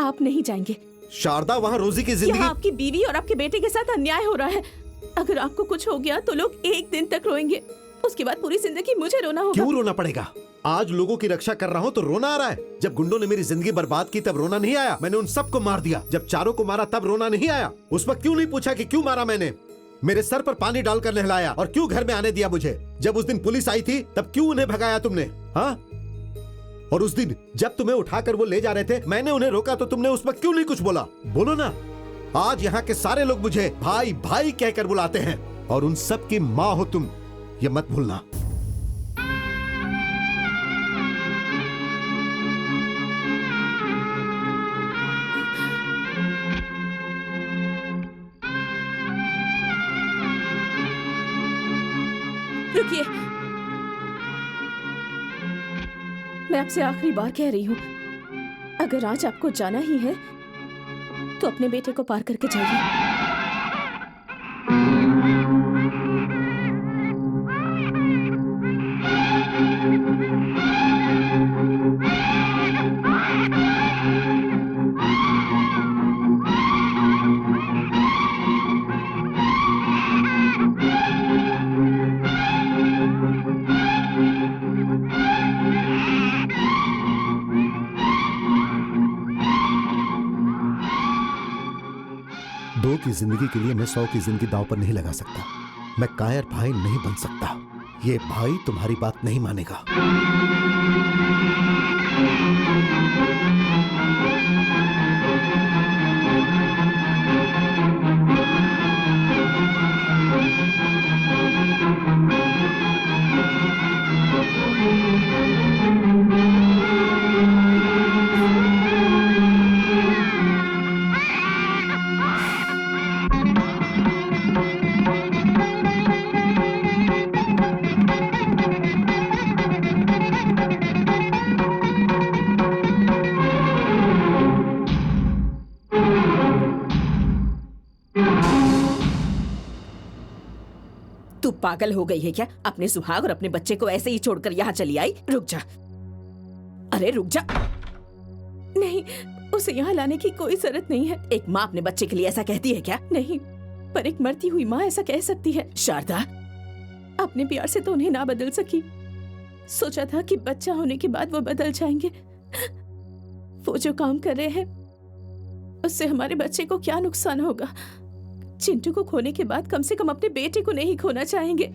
आप नहीं जाएंगे। शारदा, वहां रोजी की जिंदगी। यहाँ आपकी बीवी और आपके बेटे के साथ अन्याय हो रहा है। अगर आपको कुछ हो गया तो लोग एक दिन तक रोएंगे, उसके बाद पूरी जिंदगी मुझे रोना होगा। क्यों रोना पड़ेगा? आज लोगों की रक्षा कर रहा हूँ तो रोना आ रहा है। जब गुंडों ने मेरी जिंदगी बर्बाद की तब रोना नहीं आया। मैंने उन सबको मार दिया। जब चारों को मारा तब रोना नहीं आया। उस वक्त क्यों नहीं पूछा कि क्यों मारा मैंने? मेरे सर पर पानी डालकर नहलाया और क्यों घर में आने दिया मुझे? जब उस दिन पुलिस आई थी तब क्यों उन्हें भगाया तुमने? हाँ, और उस दिन जब तुम्हें उठाकर वो ले जा रहे थे, मैंने उन्हें रोका तो तुमने उस वक्त क्यों नहीं कुछ बोला? बोलो ना। आज यहाँ के सारे लोग मुझे भाई भाई कहकर बुलाते हैं और उन सब की माँ हो तुम, ये मत भूलना। रुकिए, मैं आपसे आखिरी बार कह रही हूँ, अगर आज आपको जाना ही है तो अपने बेटे को पार करके जाइए। दो की जिंदगी के लिए मैं 100 की जिंदगी दांव पर नहीं लगा सकता। मैं कायर भाई नहीं बन सकता। ये भाई तुम्हारी बात नहीं मानेगा। तू पागल हो गई है क्या? अपने सुहाग और अपने बच्चे को ऐसे ही छोड़कर यहाँ चली आई? रुक जा, अरे रुक जा। नहीं, उसे यहाँ लाने की कोई जरूरत नहीं है। एक माँ अपने बच्चे के लिए ऐसा कहती है क्या? नहीं, पर एक मरती हुई माँ ऐसा कह सकती है। शारदा, अपने प्यार से तो उन्हें ना बदल सकी। सोचा था कि बच्चा होने के बाद वो बदल जाएंगे। वो जो काम कर रहे हैं उससे हमारे बच्चे को क्या नुकसान होगा? चिंटू को खोने के बाद कम से कम अपने बेटे को नहीं खोना चाहेंगे।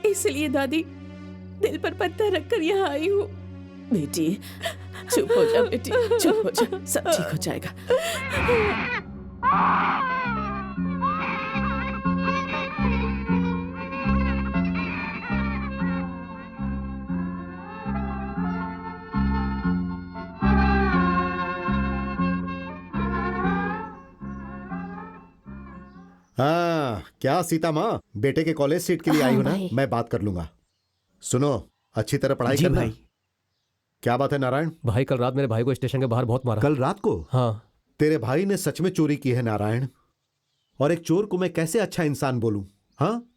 इसलिए दादी, दिल पर पत्थर रखकर यहाँ आई हूँ। बेटी चुप हो जा, बेटी चुप हो जा, सब ठीक हो जाएगा। हाँ, क्या सीता माँ, बेटे के कॉलेज सीट के लिए आई हो ना? मैं बात कर लूंगा। सुनो, अच्छी तरह पढ़ाई करना। भाई। क्या बात है नारायण? भाई कल रात मेरे भाई को स्टेशन के बाहर बहुत मारा। कल रात को? हाँ। तेरे भाई ने सच में चोरी की है नारायण, और एक चोर को मैं कैसे अच्छा इंसान बोलूं? हाँ,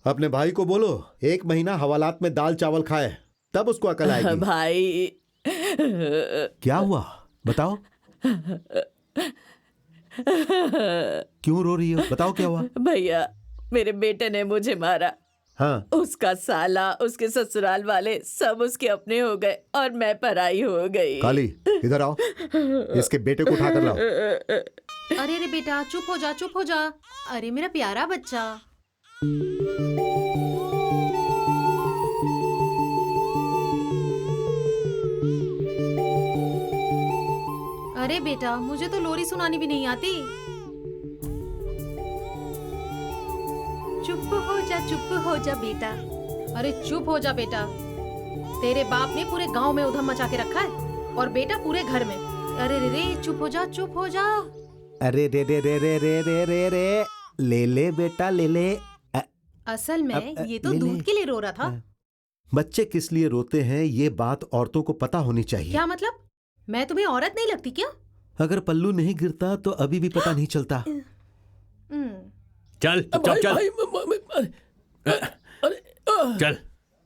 अपने भाई को बोलो 1 महीना हवालात में दाल चावल खाए, तब उसको अकल आएगी। भाई क्या हुआ बताओ? क्यों रो रही हो? बताओ क्या हुआ? भैया, मेरे बेटे ने मुझे मारा। हाँ। उसका साला, उसके ससुराल वाले सब उसके अपने हो गए और मैं पराई हो गई। काली, इधर आओ, इसके बेटे को उठाकर लाओ। अरे रे बेटा, चुप हो जा, चुप हो जा। अरे मेरा प्यारा बच्चा। अरे बेटा, मुझे तो लोरी सुनानी भी नहीं आती। चुप हो जा बेटा। अरे चुप हो जा बेटा, तेरे बाप ने पूरे गांव में उधम मचा के रखा है और बेटा पूरे घर में। अरे रे रे, चुप हो जा। अरे रे रे रे रे रे रे रे रे, ले बेटा ले। असल में ये तो दूध के लिए रो रहा था। बच्चे किस लिए रोते हैं ये बात औरतों को पता होनी चाहिए। क्या मतलब? मैं तुम्हें औरत नहीं लगती क्या? अगर पल्लू नहीं गिरता तो अभी भी पता नहीं चलता। चल चल।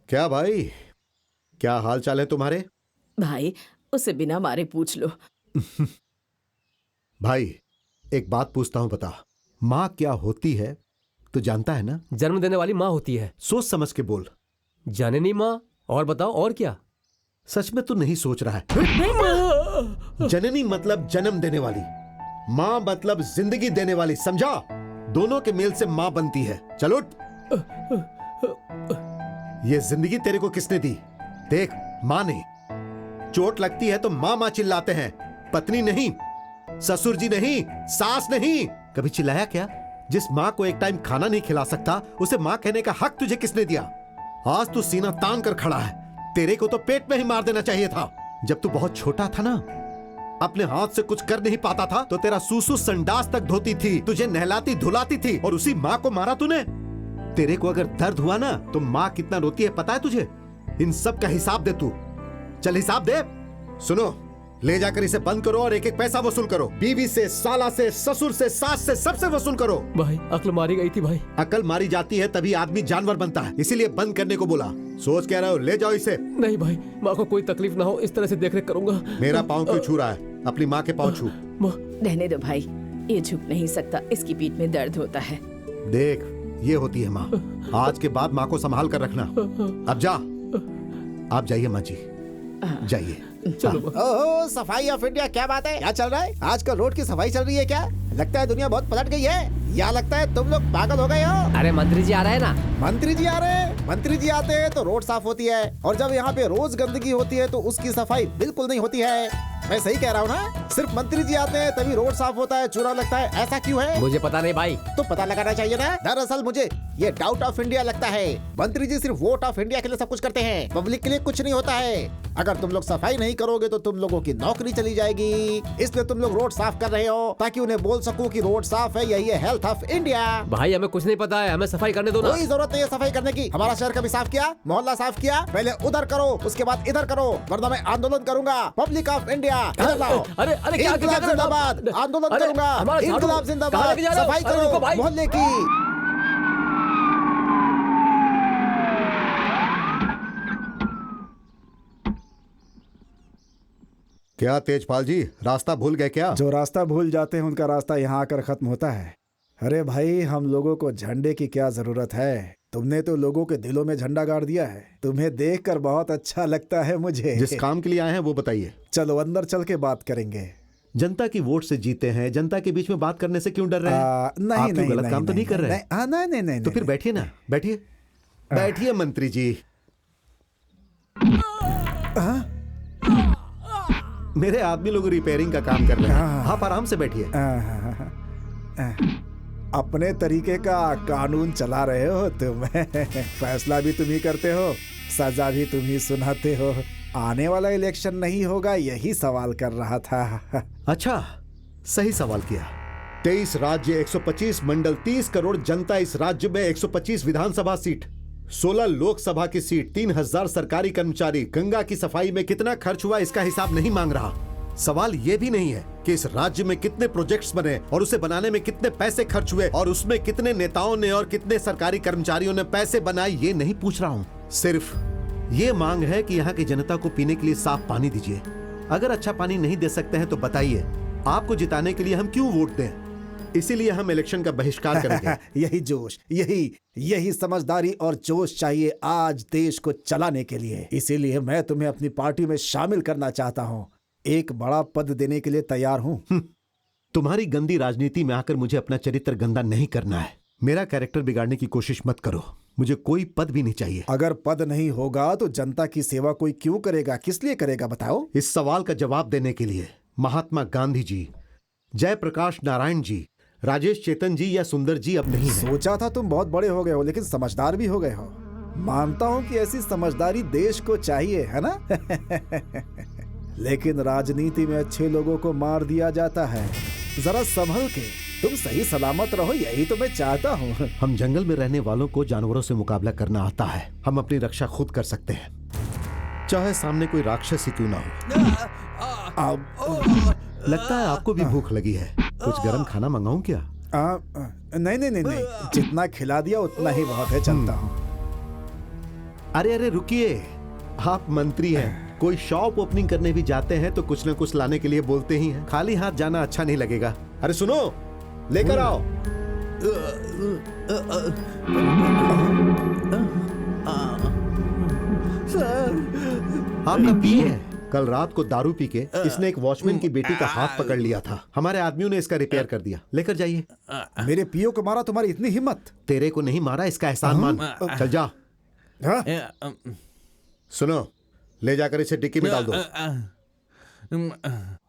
क्या भाई, क्या हाल चाल है तुम्हारे? भाई उसे बिना मारे पूछ लो। भाई एक बात पूछता हूं, बता, माँ क्या होती है तो जानता है ना? जन्म देने वाली माँ होती है। सोच समझ के बोल। जननी माँ। और बताओ और क्या? सच में तू नहीं सोच रहा है। जननी मतलब जन्म देने वाली, माँ मतलब जिंदगी देने वाली, समझा? दोनों के मेल से माँ बनती है। चलो ये जिंदगी तेरे को किसने दी? देख, माँ ने। चोट लगती है तो माँ माँ चिल्लाते हैं, पत्नी नहीं, ससुर जी नहीं, सास नहीं। कभी चिल्लाया क्या? जिस माँ को एक टाइम खाना नहीं खिला सकता उसे माँ कहने का हक तुझे किसने दिया? आज तू सीना तान कर खड़ा है। तेरे को तो पेट में ही मार देना चाहिए था। जब तू बहुत छोटा था ना, अपने हाथ से कुछ कर नहीं पाता था तो तेरा सूसू संडास तक धोती थी, तुझे नहलाती धुलाती थी और उसी माँ को मारा तूने। तेरे को अगर दर्द हुआ ना तो माँ कितना रोती है पता है तुझे? इन सब का हिसाब दे तू। चल हिसाब दे। सुनो, ले जाकर इसे बंद करो और एक एक पैसा वसूल करो। बीवी से, साला से, ससुर से, सास से, सबसे वसूल करो। भाई अक्ल मारी गई थी भाई। अकल मारी जाती है तभी आदमी जानवर बनता है, इसीलिए बंद करने को बोला। सोच क्या रहे हो? ले जाओ इसे। नहीं भाई, माँ को कोई तकलीफ ना हो इस तरह से देख रेख करूंगा। मेरा पाँव क्यों छू रहा है? अपनी माँ के पाँव छू। रहने दो भाई, ये झुक नहीं सकता, इसकी पीठ में दर्द होता है। देख, ये होती है माँ। आज के बाद माँ को संभाल कर रखना। अब जा, आप जाइए माँ जी, जाइए। ओहो, सफाई ऑफ इंडिया, क्या बात है? क्या चल रहा है? आजकल रोड की सफाई चल रही है क्या? लगता है दुनिया बहुत पलट गई है, या लगता है तुम लोग पागल हो गए हो? अरे मंत्री जी आ रहे हैं ना। मंत्री जी आ रहे हैं? मंत्री जी आते हैं तो रोड साफ होती है, और जब यहाँ पे रोज गंदगी होती है तो उसकी सफाई बिल्कुल नहीं होती है। मैं सही कह रहा हूँ ना? सिर्फ मंत्री जी आते हैं तभी रोड साफ होता है, चूरा लगता है, ऐसा क्यों है? मुझे पता नहीं भाई। तो पता लगाना चाहिए ना। दरअसल मुझे ये डाउट ऑफ इंडिया लगता है। मंत्री जी सिर्फ वोट ऑफ इंडिया के लिए सब कुछ करते हैं, पब्लिक के लिए कुछ नहीं होता है। अगर तुम लोग सफाई नहीं करोगे तो तुम लोगों की नौकरी चली जाएगी, इसलिए तुम लोग रोड साफ कर रहे हो ताकि उन्हें बोल सकूं कि रोड साफ है, यही है हेल्थ ऑफ इंडिया। भाई हमें कुछ नहीं पता है, हमें सफाई करने दो ना। कोई जरूरत नहीं है सफाई करने की। हमारा शहर कभी साफ किया? मोहल्ला साफ किया? पहले उधर करो, उसके बाद इधर करो, वरना मैं आंदोलन करूंगा। पब्लिक ऑफ इंडिया, इधर लाओ। अरे अरे क्या इंकलाब जिंदाबाद, आंदोलन करूंगा। इंकलाब जिंदाबाद, सफाई करो मोहल्ले की। क्या तेजपाल जी, रास्ता भूल गए क्या? जो रास्ता भूल जाते हैं उनका रास्ता यहाँ आकर खत्म होता है। अरे भाई, हम लोगों को झंडे की क्या जरूरत है? तुमने तो लोगों के दिलों में झंडा गाड़ दिया है। तुम्हें देखकर बहुत अच्छा लगता है मुझे। जिस काम के लिए आए हैं वो बताइए। चलो अंदर चल के बात करेंगे। जनता की वोट से जीते हैं, जनता के बीच में बात करने से क्यों डर रहे हैं? नहीं नहीं, गलत काम तो नहीं कर रहे? नहीं नहीं। तो फिर बैठिए ना, बैठिए बैठिए मंत्री जी। मेरे आदमी लोग रिपेयरिंग का काम कर रहे हैं, आप आराम से बैठिए। अपने तरीके का कानून चला रहे हो तुम। फैसला भी तुम ही करते हो, सजा भी तुम ही सुनाते हो। आने वाला इलेक्शन नहीं होगा, यही सवाल कर रहा था। अच्छा, सही सवाल किया। 23 राज्य, 125 मंडल, 30 करोड़ जनता, इस राज्य में 125 विधानसभा सीट, 16 लोकसभा की सीट, 3000 सरकारी कर्मचारी। गंगा की सफाई में कितना खर्च हुआ इसका हिसाब नहीं मांग रहा। सवाल ये भी नहीं है कि इस राज्य में कितने प्रोजेक्ट्स बने और उसे बनाने में कितने पैसे खर्च हुए और उसमें कितने नेताओं ने और कितने सरकारी कर्मचारियों ने पैसे बनाए, ये नहीं पूछ रहा हूँ। सिर्फ ये मांग है कि यहाँ की जनता को पीने के लिए साफ पानी दीजिए। अगर अच्छा पानी नहीं दे सकते हैं तो बताइए, आपको जिताने के लिए हम क्यों वोट दें? इसीलिए हम इलेक्शन का बहिष्कार करेंगे। यही जोश, यही समझदारी और जोश चाहिए आज देश को चलाने के लिए। इसीलिए मैं तुम्हें अपनी पार्टी में शामिल करना चाहता हूँ। एक बड़ा पद देने के लिए तैयार हूँ। तुम्हारी गंदी राजनीति में आकर मुझे अपना चरित्र गंदा नहीं करना है। मेरा कैरेक्टर बिगाड़ने की कोशिश मत करो। मुझे कोई पद भी नहीं चाहिए। अगर पद नहीं होगा तो जनता की सेवा कोई क्यों करेगा? किस लिए करेगा बताओ? इस सवाल का जवाब देने के लिए महात्मा गांधी जी, जयप्रकाश नारायण जी, राजेश चेतन जी या सुंदर जी अब नहीं है। सोचा था तुम बहुत बड़े हो गए हो, लेकिन समझदार भी हो गए हो। मानता हूं कि ऐसी समझदारी देश को चाहिए, है ना? लेकिन राजनीति में अच्छे लोगों को मार दिया जाता है। जरा संभल के, तुम सही सलामत रहो, यही तो मैं चाहता हूँ। हम जंगल में रहने वालों को जानवरों से मुकाबला करना आता है। हम अपनी रक्षा खुद कर सकते हैं, चाहे सामने कोई राक्षस ही क्यों ना हो। लगता है आपको भी भूख लगी है, कुछ गर्म खाना मंगाऊं क्या? नहीं नहीं नहीं नहीं, जितना खिला दिया उतना ही बहुत है, चलता हूँ। अरे अरे रुकिए, आप मंत्री हैं, कोई शॉप ओपनिंग करने भी जाते हैं तो कुछ न कुछ लाने के लिए बोलते ही हैं। खाली हाथ जाना अच्छा नहीं लगेगा। अरे सुनो, लेकर आओ। आपका पी है। कल रात को दारू पी के इसने एक वॉचमैन की बेटी का हाथ पकड़ लिया था। हमारे आदमियों ने इसका रिपेयर कर दिया। लेकर जाइए। मेरे पियो को मारा, तुम्हारी इतनी हिम्मत? तेरे को नहीं मारा, इसका एहसान मान। चल जा। सुनो, ले जाकर इसे डिक्की में डाल दो।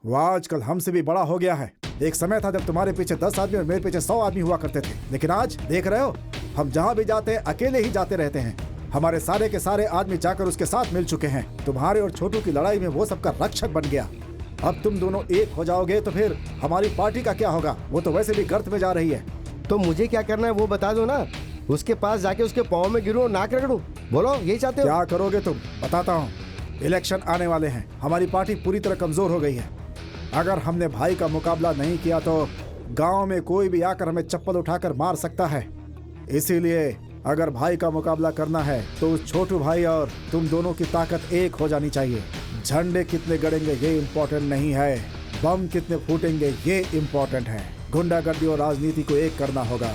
वो आजकल हमसे भी बड़ा हो गया है। एक समय था जब तुम्हारे पीछे 10 आदमी और मेरे पीछे 100 आदमी हुआ करते थे, लेकिन आज देख रहे हो, हम जहाँ भी जाते हैं अकेले ही जाते रहते हैं। हमारे सारे के सारे आदमी जाकर उसके साथ मिल चुके हैं। तुम्हारे और छोटू की लड़ाई में वो सबका रक्षक बन गया। अब तुम दोनों एक हो जाओगे तो फिर हमारी पार्टी का क्या होगा? वो तो वैसे भी गर्त में जा रही है। तो मुझे क्या करना है वो बता दो ना। उसके पास जाके उसके पाँव में गिरूं, नाक रगड़ूं? बोलो, यही चाहते हो? क्या करोगे तुम? बताता हूँ। इलेक्शन आने वाले हैं, हमारी पार्टी पूरी तरह कमजोर हो गई है। अगर हमने भाई का मुकाबला नहीं किया तो गांव में कोई भी आकर हमें चप्पल उठाकर मार सकता है। इसीलिए अगर भाई का मुकाबला करना है तो उस छोटू भाई और तुम दोनों की ताकत एक हो जानी चाहिए। झंडे कितने गड़ेंगे ये इम्पोर्टेंट नहीं है, बम कितने फूटेंगे ये इम्पोर्टेंट है। गुंडागर्दी और राजनीति को एक करना होगा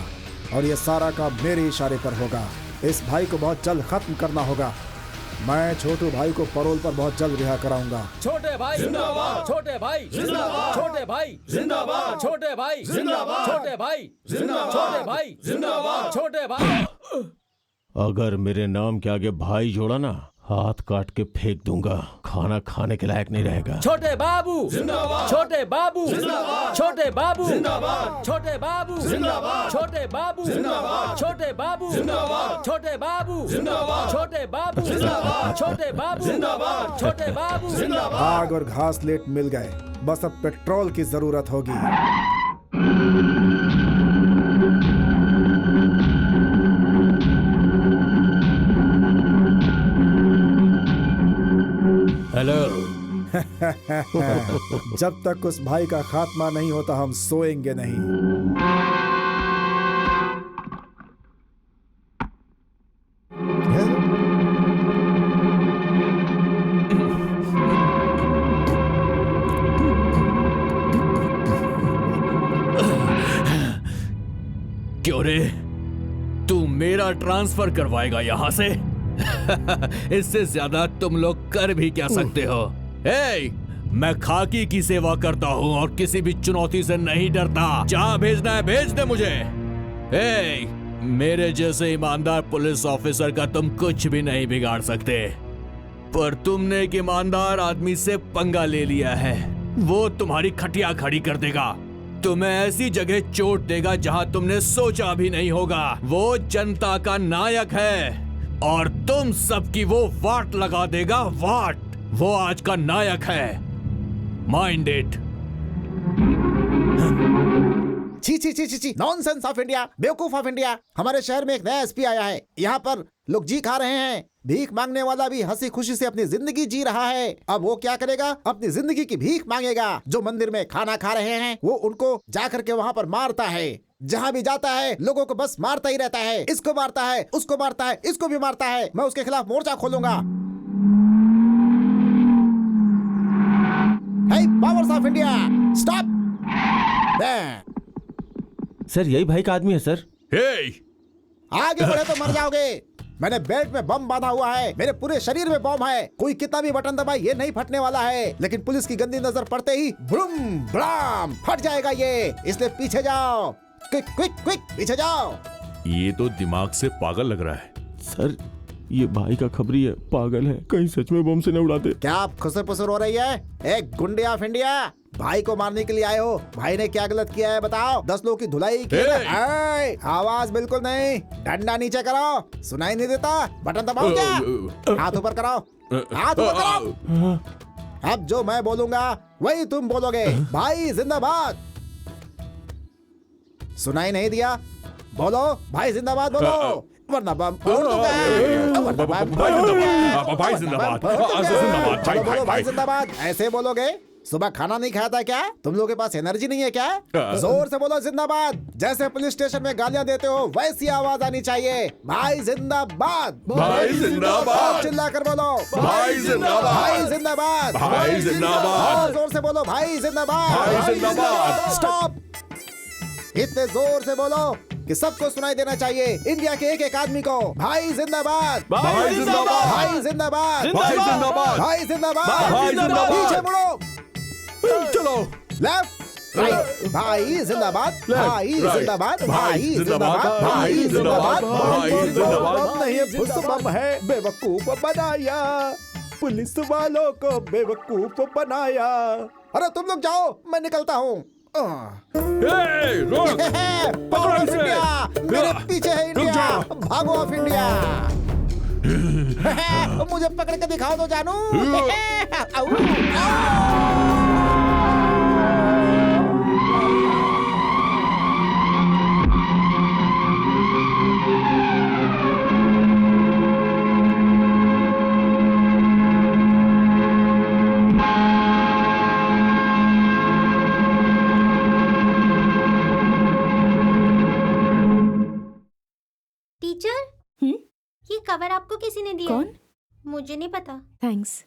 और ये सारा काम मेरे इशारे पर होगा। इस भाई को बहुत जल्द खत्म करना होगा। मैं छोटू भाई को पैरोल पर बहुत जल्द रिहा कराऊंगा। छोटे भाई जिंदाबाद, छोटे भाई जिंदाबाद, छोटे भाई जिंदाबाद, छोटे भाई जिंदाबाद, छोटे भाई जिंदाबाद, छोटे भाई जिंदाबाद, छोटे भाई। अगर मेरे नाम के आगे भाई जोड़ा ना, हाथ काट के फेंक दूंगा। खाना खाने के लायक नहीं रहेगा। छोटे बाबू जिंदाबाद, छोटे बाबू जिंदाबाद, छोटे बाबू जिंदाबाद, छोटे बाबू जिंदाबाद, छोटे बाबू जिंदाबाद, छोटे बाबू जिंदाबाद, छोटे बाबू जिंदाबाद, छोटे बाबू जिंदाबाद, छोटे बाबू जिंदाबाद, छोटे बाबू जिंदाबाद। आग और घास लेट मिल गए, बस अब पेट्रोल की जरूरत होगी। हेलो। जब तक उस भाई का खात्मा नहीं होता हम सोएंगे नहीं। क्यों रे, तू मेरा ट्रांसफर करवाएगा यहाँ से? इससे ज्यादा तुम लोग कर भी क्या सकते हो? मैं खाकी की सेवा करता हूँ और किसी भी चुनौती से नहीं डरता। जहाँ भेजना है भेज दे मुझे। मेरे जैसे ईमानदार पुलिस ऑफिसर का तुम कुछ भी नहीं बिगाड़ सकते, पर तुमने एक ईमानदार आदमी से पंगा ले लिया है। वो तुम्हारी खटिया खड़ी कर देगा, तुम्हें ऐसी जगह चोट देगा जहां तुमने सोचा भी नहीं होगा। वो जनता का नायक है और तुम सबकी वो वाट लगा देगा। वाट, वो आज का नायक है। Mind it. छी छी छी छी छी, नॉनसेंस ऑफ इंडिया, बेवकूफ ऑफ इंडिया। हमारे शहर में एक नया एसपी आया है। यहाँ पर लोग जी खा रहे हैं। भीख मांगने वाला भी हंसी खुशी से अपनी जिंदगी जी रहा है। अब वो क्या करेगा? अपनी जिंदगी की भीख मांगेगा। जो मंदिर में खाना खा रहे हैं वो उनको जाकर के वहाँ पर मारता है। जहाँ भी जाता है लोगों को बस मारता ही रहता है। इसको मारता है, उसको मारता है, इसको भी मारता है। मैं उसके खिलाफ मोर्चा खोलूंगा। हे powers of India, stop! Sir, यही भाई का आदमी है सर। आगे बढ़े तो मर जाओगे। मैंने बेल्ट में बम बांधा हुआ है, मेरे पूरे शरीर में बम है। कोई कितना भी बटन दबाए ये नहीं फटने वाला है, लेकिन पुलिस की गंदी नजर पड़ते ही ब्रूम ब्राम फट जाएगा ये। इसलिए पीछे जाओ, क्विक क्विक क्विक, पीछे जाओ। ये तो दिमाग से पागल लग रहा है। सर, ये भाई का खबरी है, पागल है, कहीं सच में बम से न उड़ाते। क्या आप खुसर पुसर हो रही है? एक गुंडे ऑफ इंडिया, भाई को मारने के लिए आए हो? भाई ने क्या गलत किया है बताओ? 10 लोगों की धुलाई की है। आवाज बिल्कुल नहीं, डंडा नीचे करो, सुनाई नहीं देता? बटन दबाओ क्या? हाथ ऊपर कराओ, हाथ ऊपर कराओ। अब जो मैं बोलूंगा वही तुम बोलोगे। भाई जिंदाबाद। सुनाई नहीं दिया? बोलो भाई जिंदाबाद बोलो, वरना बम फोड़ दूंगा। भाई जिंदाबाद, बोलो भाई जिंदाबाद। ऐसे बोलोगे? सुबह खाना नहीं खाया था क्या? तुम लोगों के पास एनर्जी नहीं है क्या? जोर से बोलो जिंदाबाद। जैसे पुलिस स्टेशन में गालियां देते हो वैसी आवाज आनी चाहिए। भाई जिंदाबाद, भाई जिंदाबाद। चिल्ला कर बोलो भाई जिंदाबाद, भाई जिंदाबाद, भाई जिंदाबाद। और जोर से बोलो भाई जिंदाबाद, भाई जिंदाबाद। स्टॉप। इतने जोर से बोलो कि सबको सुनाई देना चाहिए, इंडिया के एक एक आदमी को। भाई जिंदाबाद, भाई जिंदाबाद, भाई जिंदाबाद, भाई जिंदाबाद, भाई जिंदाबाद, भाई जिंदाबाद। पीछे मुड़ो, चलो लेफ्ट राइट। भाई जिंदाबाद, भाई जिंदाबाद, भाई जिंदाबाद, जिंदाबाद, भाई जिंदाबाद, भाई जिंदाबाद। नहीं फुस बम है, बेवकूफ बनाया, पुलिस वालों को बेवकूफ बनाया। अरे तुम लोग जाओ, मैं निकलता हूँ। रोक, पावर ऑफ इंडिया, मेरे पीछे है इंडिया, भागो ऑफ इंडिया। मुझे पकड़ के दिखाओ तो जानू। टीचर, ये कवर आपको किसी ने दिया? कौन? मुझे नहीं पता। थैंक्स।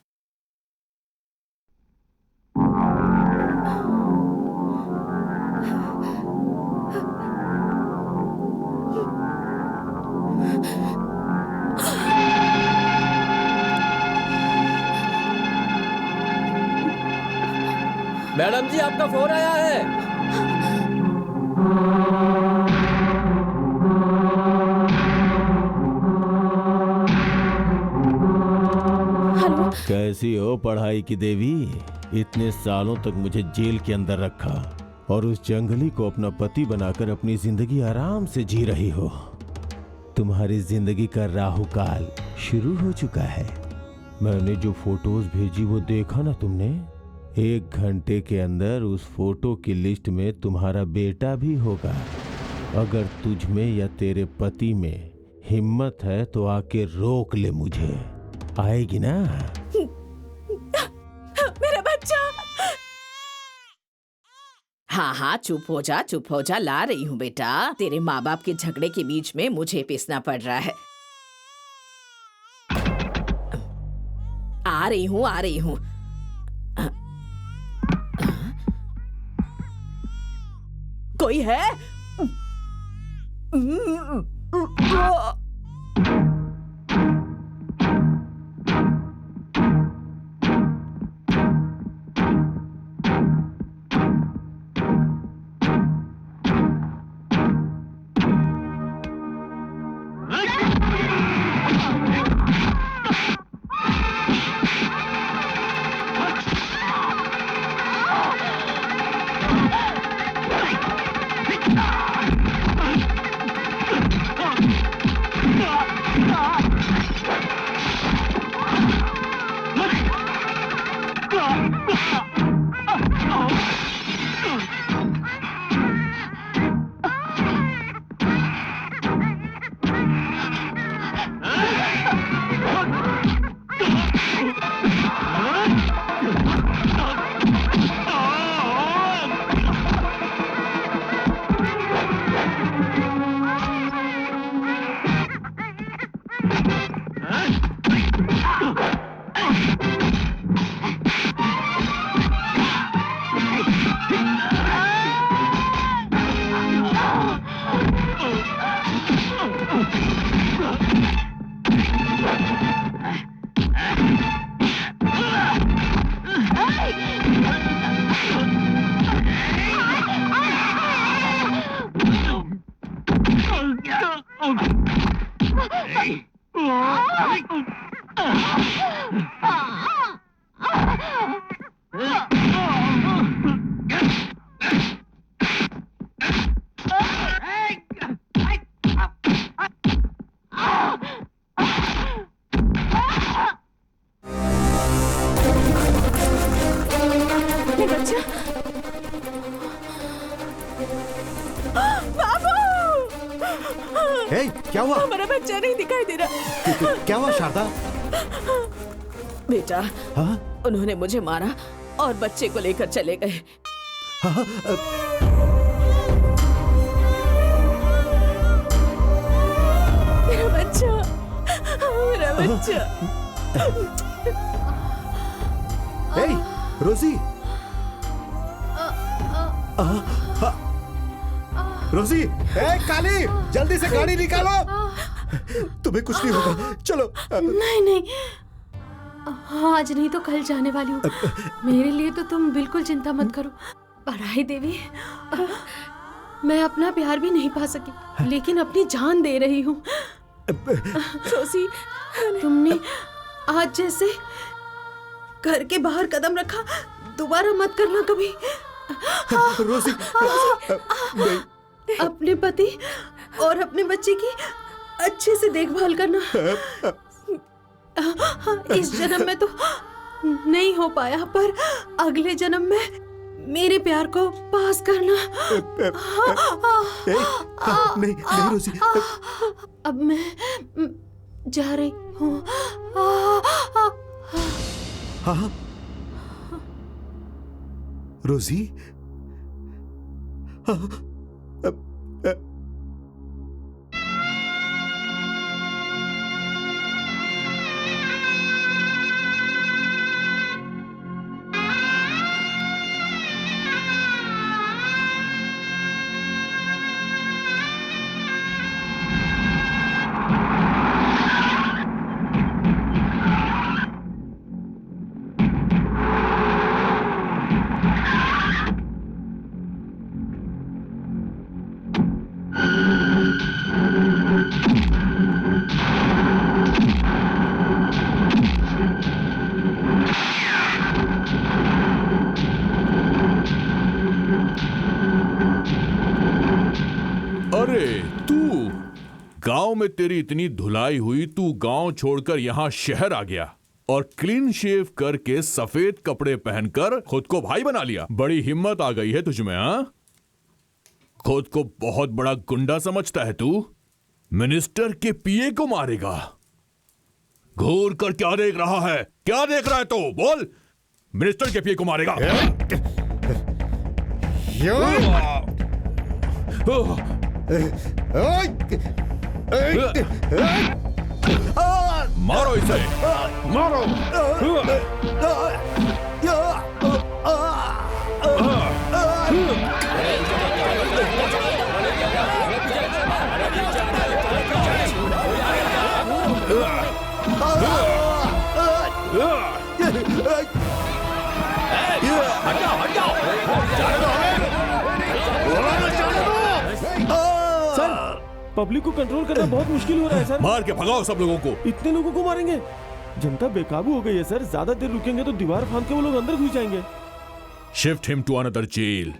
मैडम जी आपका फोन आया है। कैसी हो पढ़ाई की देवी? इतने सालों तक मुझे जेल के अंदर रखा और उस जंगली को अपना पति बनाकर अपनी जिंदगी आराम से जी रही हो। तुम्हारी जिंदगी का राहुकाल शुरू हो चुका है। मैंने जो फोटोज भेजी वो देखा ना तुमने? 1 घंटे के अंदर उस फोटो की लिस्ट में तुम्हारा बेटा भी होगा। अगर तुझ में या तेरे पति में हिम्मत है तो आके रोक ले मुझे। आएगी ना? मेरा बच्चा। हाँ हाँ चुप हो जा, चुप हो जा, ला रही हूँ बेटा। तेरे माँ बाप के झगड़े के बीच में मुझे पीसना पड़ रहा है। आ रही हूँ, आ रही हूँ। कोई है? बच्चा। बाबू! हे, क्या हुआ? हमारा बच्चा नहीं दिखाई दे रहा। क्या हुआ शारदा? बेटा, हाँ? उन्होंने मुझे मारा और बच्चे को लेकर चले गए। हाँ? मेरा बच्चा, मेरा बच्चा। हे, रोजी। रोजी, ए काली, जल्दी से गाड़ी निकालो। तुम्हें कुछ नहीं होगा, चलो। नहीं नहीं, आज नहीं तो कल जाने वाली हूँ। मेरे लिए तो तुम बिल्कुल चिंता मत करो। पढ़ाई देवी, मैं अपना प्यार भी नहीं पा सकी, लेकिन अपनी जान दे रही हूँ। रोजी, तुमने आज जैसे घर के बाहर कदम रखा, दोबारा मत करना कभी। रोजी, नहीं। अपने पति और अपने बच्चे की अच्छे से देखभाल करना। इस जन्म में तो नहीं हो पाया, पर अगले जन्म में मेरे प्यार को पास करना। नहीं नहीं रोजी। अब मैं जा रही हूँ। हाँ रोजी। गांव में तेरी इतनी धुलाई हुई, तू गांव छोड़कर यहां शहर आ गया और क्लीन शेव करके सफेद कपड़े पहनकर खुद को भाई बना लिया। बड़ी हिम्मत आ गई है तुझमें, हाँ? खुद को बहुत बड़ा गुंडा समझता है तू? मिनिस्टर के पीए को मारेगा? घूर कर क्या देख रहा है? क्या देख रहा है तू? बोल। मिनिस्टर के पीए को मारेगा? मारो इसे, मारो। पब्लिक को कंट्रोल करना बहुत मुश्किल हो रहा है सर। मार के भगाओ सब लोगों को। इतने लोगों को मारेंगे? जनता बेकाबू हो गई है सर। ज्यादा देर रुकेंगे तो दीवार फांद के वो लोग अंदर घुस जाएंगे। Shift him to another jail.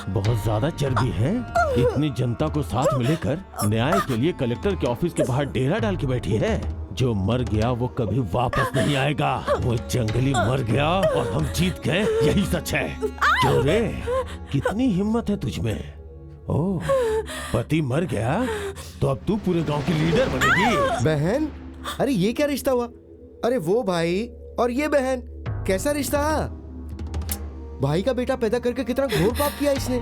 बहुत ज्यादा चर्बी है। इतनी जनता को साथ में लेकर न्याय के लिए कलेक्टर के ऑफिस के बाहर डेरा डाल के बैठी है। जो मर गया वो कभी वापस नहीं आएगा। वो जंगली मर गया और हम जीत गए, यही सच है। क्यों रे, कितनी हिम्मत है तुझमें? ओह, पति मर गया तो अब तू पूरे गांव की लीडर बनेगी। बहन, अरे ये क्या रिश्ता हुआ? अरे वो भाई और ये बहन, कैसा रिश्ता? भाई का बेटा पैदा करके कितना घोर पाप किया इसने।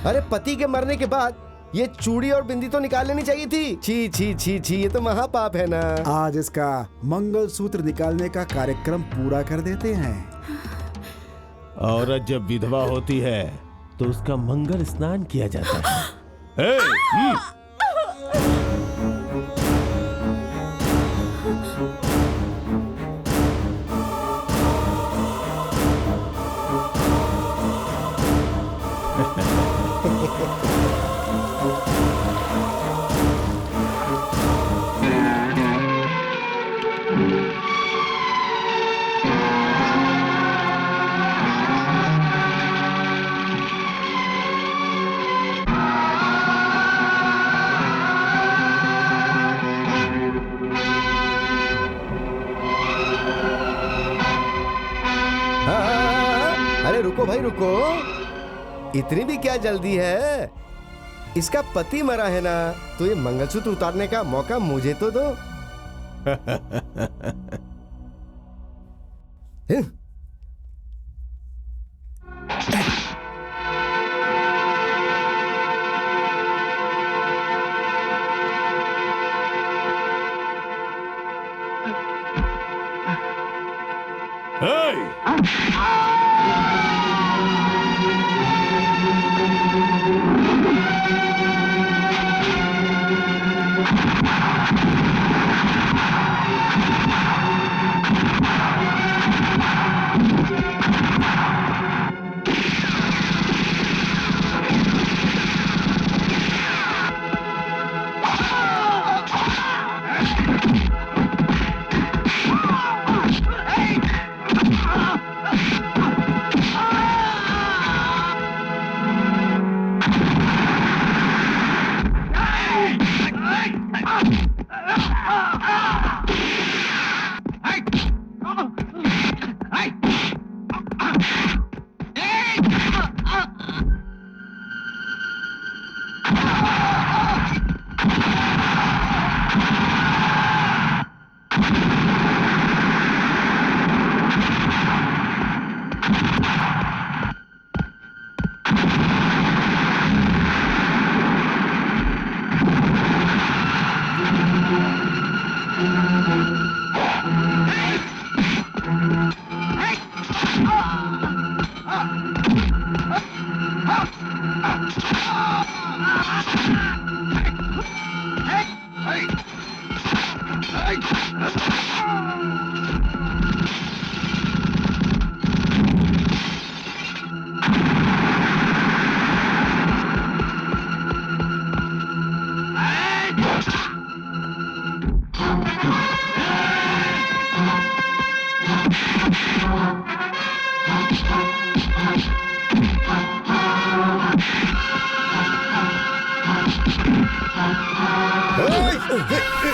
अरे पति के मरने के बाद ये चूड़ी और बिंदी तो निकाल लेनी चाहिए थी। छी छी छी छी, ये तो महापाप है ना। आज इसका मंगलसूत्र निकालने का कार्यक्रम पूरा कर देते हैं। औरत जब विधवा होती है तो उसका मंगल स्नान किया जाता है। अरे रुको भाई रुको, इतनी भी क्या जल्दी है? इसका पति मरा है ना, तो ये मंगलसूत्र उतारने का मौका मुझे तो दो।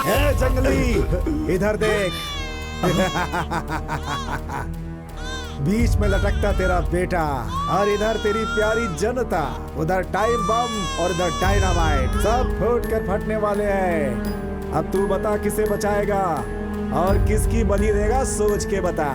ए जंगली, इधर देख। बीच में लटकता तेरा बेटा और इधर तेरी प्यारी जनता, उधर टाइम बम और इधर डायनामाइट, सब फूट कर फटने वाले हैं। अब तू बता किसे बचाएगा और किसकी बलि देगा, सोच के बता।